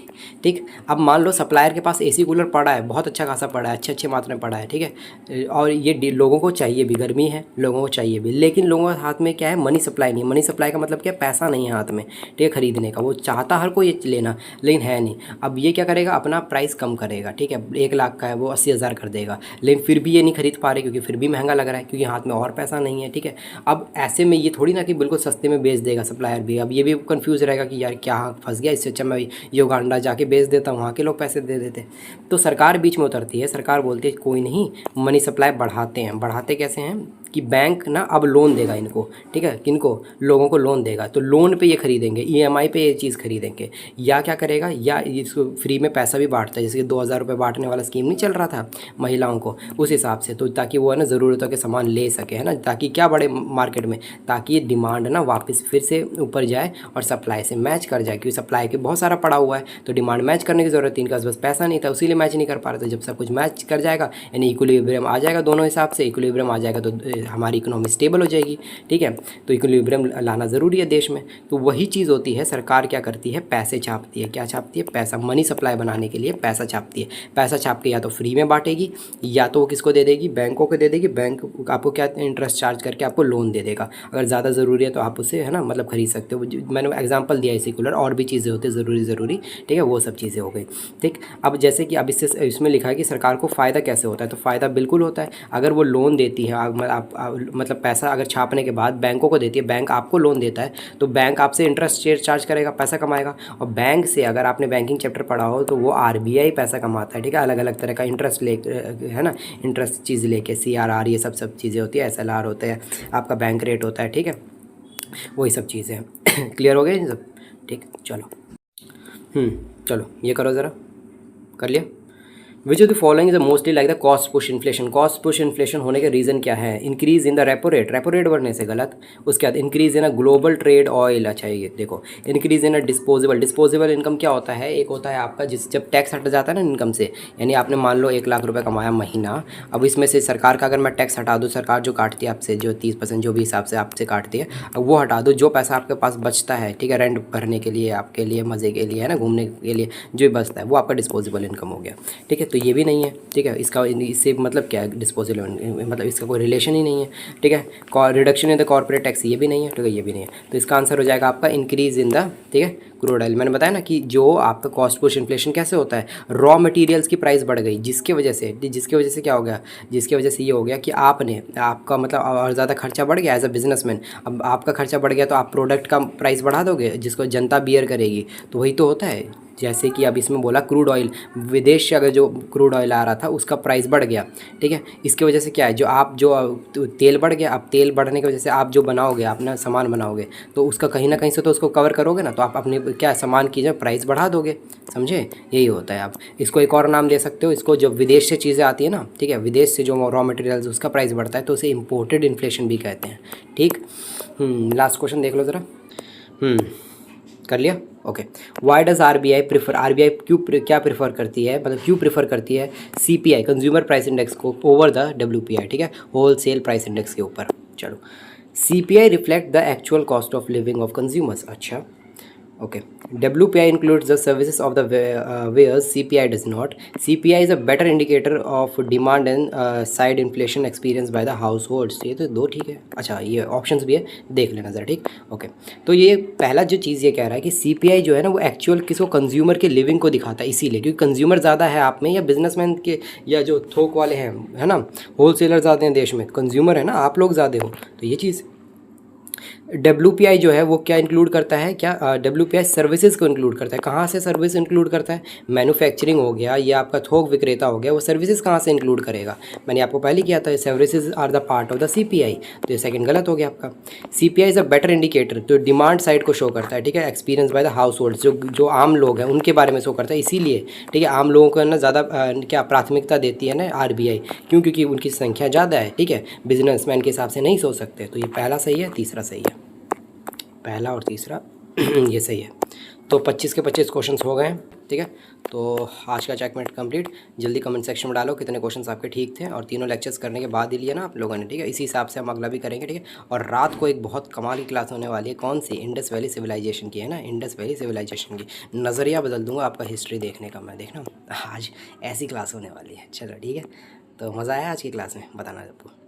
ठीक। अब मान लो सप्लायर के पास AC कूलर पड़ा है, बहुत अच्छा खासा पड़ा है, अच्छे मात्रा में पड़ा है, ठीक है, और ये लोगों को चाहिए भी, गर्मी है लोगों को चाहिए भी, लेकिन लोगों के हाथ में क्या है, मनी सप्लाई नहीं है। मनी सप्लाई का मतलब क्या है, पैसा नहीं है हाथ में, ठीक है, खरीदने का। वो चाहता हर कोई लेना, लेकिन है नहीं। अब ये क्या करेगा, अपना प्राइस कम करेगा, ठीक है, 1 लाख का है वो 80,000 कर देगा, लेकिन फिर भी ये नहीं खरीद पा रहे, क्योंकि फिर भी महंगा लग रहा है, क्योंकि हाथ में और पैसा नहीं है, ठीक है। अब ऐसे में ये थोड़ी ना कि बिल्कुल सस्ते में बेच देगा सप्लायर भी, अब ये भी कंफ्यूज रहेगा कि यार क्या फंस गया, इससे अच्छा मैं युगांडा जाके बेच देता हूँ, वहाँ के लोग पैसे दे देते। तो सरकार बीच में उतरती है, सरकार बोलती है कोई नहीं, मनी सप्लाई बढ़ाते हैं। बढ़ाते कैसे हैं कि बैंक ना अब लोन देगा इनको, ठीक है, किनको, लोगों को लोन देगा, तो लोन पे ये खरीदेंगे, EMI पे ये चीज़ खरीदेंगे, या क्या करेगा, या इसको फ्री में पैसा भी बांटता है, जैसे 2000 रुपये बांटने वाला स्कीम नहीं चल रहा था महिलाओं को, उस हिसाब से, तो ताकि वो है ना ज़रूरतों के सामान ले सके, है ना, ताकि क्या बढ़े मार्केट में, ताकि डिमांड ना वापस फिर से ऊपर जाए और सप्लाई से मैच कर जाए, क्योंकि सप्लाई के बहुत सारा पड़ा हुआ है, तो डिमांड मैच करने की ज़रूरत थी, इनका बस पैसा नहीं था, उसीलिए मैच नहीं कर पा रहे थे। जब सब कुछ मैच कर जाएगा, यानी इक्विलिब्रियम आ जाएगा, दोनों हिसाब से इक्विलिब्रियम आ जाएगा, तो हमारी इकोनॉमी स्टेबल हो जाएगी, ठीक है। तो इक्विलिब्रियम लाना ज़रूरी है देश में। तो वही चीज़ होती है, सरकार क्या करती है, पैसे छापती है। क्या छापती है? पैसा, मनी सप्लाई बनाने के लिए पैसा छापती है। पैसा छाप के या तो फ्री में बांटेगी, या तो वो किसको दे देगी, बैंकों को दे देगी। बैंक आपको क्या इंटरेस्ट चार्ज करके आपको लोन दे देगा। अगर ज़्यादा ज़रूरी है तो आप उसे, है ना, मतलब खरीद सकते हो। मैंने एग्जांपल दिया है सेकुलर, और भी चीज़ें होती है ज़रूरी, ठीक है, वो सब चीज़ें हो गई, ठीक। अब जैसे कि अब इससे इसमें लिखा है कि सरकार को फ़ायदा कैसे होता है, तो फ़ायदा बिल्कुल होता है। अगर वो लोन देती है, मतलब पैसा अगर छापने के बाद बैंकों को देती है, बैंक आपको लोन देता है, तो बैंक आपसे इंटरेस्ट चार्ज करेगा, पैसा कमाएगा। और बैंक से, अगर आपने बैंकिंग चैप्टर पढ़ा हो, तो वो RBI पैसा कमाता है, ठीक है, अलग अलग तरह का इंटरेस्ट ले, है ना, इंटरेस्ट चीज़ लेके, CRR, ये सब चीज़ें होती है, SLR होता है, आपका बैंक रेट होता है, ठीक है, वही सब चीज़ें हैं। क्लियर हो गए इन सब? ठीक, चलो चलो ये करो ज़रा, कर लिया। विच of the following is mostly like the cost push inflation. Cost push inflation होने के रीज़न क्या है? Increase in the repo rate बढ़ने से गलत। उसके बाद increase in a global trade oil. अच्छा ये देखो, increase in a disposable income क्या होता है? एक होता है आपका जब टैक्स हट जाता है ना इनकम से, यानी आपने मान लो 1 लाख रुपए कमाया महीना, अब इसमें से सरकार का अगर मैं टैक्स हटा दूँ, सरकार जो काटती है आपसे, जो 30% जो भी हिसाब से आपसे काटती है, अब वो हटा दो, जो पैसा आपके पास बचता है, ठीक है, रेंट भरने के लिए, आपके लिए मज़े के लिए, है ना, घूमने के लिए जो भी बचता है, वो आपका डिस्पोजेबल इनकम हो गया, ठीक है। तो ये भी नहीं है, ठीक है, इससे मतलब क्या है, डिस्पोजेबल, मतलब इसका कोई रिलेशन ही नहीं है, ठीक है। Reduction in the corporate tax, ये भी नहीं है, ठीक है, ये भी नहीं है। तो इसका आंसर हो जाएगा आपका इंक्रीज इन द, ठीक है, क्रूड ऑयल। मैंने बताया ना कि जो आपका कॉस्ट पुश इन्फ्लेशन कैसे होता है, रॉ मटेरियल्स की प्राइस बढ़ गई, जिसकी वजह से क्या हो गया, जिसकी वजह से ये हो गया कि आपका मतलब और ज़्यादा खर्चा बढ़ गया एज अ बिजनेसमैन। अब आपका खर्चा बढ़ गया तो आप प्रोडक्ट का प्राइस बढ़ा दोगे, जिसको जनता बियर करेगी। तो वही तो होता है, जैसे कि अब इसमें बोला क्रूड ऑयल, विदेश से अगर जो क्रूड ऑयल आ रहा था उसका प्राइस बढ़ गया, ठीक है, इसकी वजह से क्या है, जो तेल बढ़ गया। अब तेल बढ़ने की वजह से आप जो बनाओगे, अपना सामान बनाओगे, तो उसका कहीं ना कहीं से तो उसको कवर करोगे ना, तो आप अपने क्या सामान की जो प्राइस बढ़ा दोगे, समझे, यही होता है। आप इसको एक और नाम दे सकते हो, इसको जो विदेश से चीज़ें आती है ना, ठीक है, विदेश से जो रॉ मटेरियल्स उसका प्राइस बढ़ता है, तो उसे इम्पोर्टेड इन्फ्लेशन भी कहते हैं, ठीक। लास्ट क्वेश्चन देख लो ज़रा। कर लिया, okay. Why does RBI prefer, RBI क्या प्रेफर करती है, मतलब क्यों प्रेफर करती है CPI, कंज्यूमर प्राइस इंडेक्स को, ओवर द WPI, ठीक है, होल सेल प्राइस इंडेक्स के ऊपर। चलो, CPI reflect the actual cost of living of consumers. अच्छा, okay. WPI includes the services of the wares, CPI does not. CPI is a better indicator of demand and side inflation experienced by the households. ये तो दो ठीक है। अच्छा, ये ऑप्शंस भी है, देख लेना ज़रा, ठीक, ओके। तो ये पहला जो चीज़ ये कह रहा है कि CPI जो है ना, वो एक्चुअल किसको, कंज्यूमर के लिविंग को दिखाता है, इसीलिए क्योंकि कंज्यूमर ज़्यादा है आप में, या बिजनेसमैन के, या जो थोक वाले हैं, है ना, होलसेलर ज़्यादा हैं देश में, कंज्यूमर है ना, आप लोग ज़्यादा हो, तो ये चीज़। WPI जो है वो क्या इंक्लूड करता है, क्या WPI सर्विसेज को इंक्लूड करता है। कहाँ से सर्विस इंक्लूड करता है? मैन्युफैक्चरिंग हो गया, या आपका थोक विक्रेता हो गया, वो सर्विसेज कहाँ से इंक्लूड करेगा? मैंने आपको पहले किया था, services are the part of the CPI, तो ये सेकंड गलत हो गया आपका। CPI is a better indicator, तो डिमांड साइड को शो करता है, ठीक है, experience by the household, जो आम लोग हैं उनके बारे में शो करता है, इसीलिए, ठीक है, आम लोगों को ना ज़्यादा क्या प्राथमिकता देती है ना RBI, क्योंकि उनकी संख्या ज़्यादा है, ठीक है, बिजनेसमैन के हिसाब से नहीं सोच सकते। तो ये पहला सही है, तीसरा सही है, पहला और तीसरा ये सही है। तो 25 के 25 क्वेश्चंस हो गए हैं, ठीक है। तो आज का चेकमेट कंप्लीट। जल्दी कमेंट सेक्शन में डालो कितने क्वेश्चंस आपके ठीक थे, और तीनों लेक्चर्स करने के बाद ही लिया ना आप लोगों ने, ठीक है, इसी हिसाब से हम अगला भी करेंगे, ठीक है। और रात को एक बहुत कमाल की क्लास होने वाली है, कौन सी, इंडस वैली सिविलाइजेशन की, है ना, इंडस वैली सिविलाइजेशन की। नज़रिया बदल दूंगा आपका हिस्ट्री देखने का मैं, देखना आज ऐसी क्लास होने वाली है। चलो ठीक है, तो मज़ा आया आज की क्लास में, बताना आपको।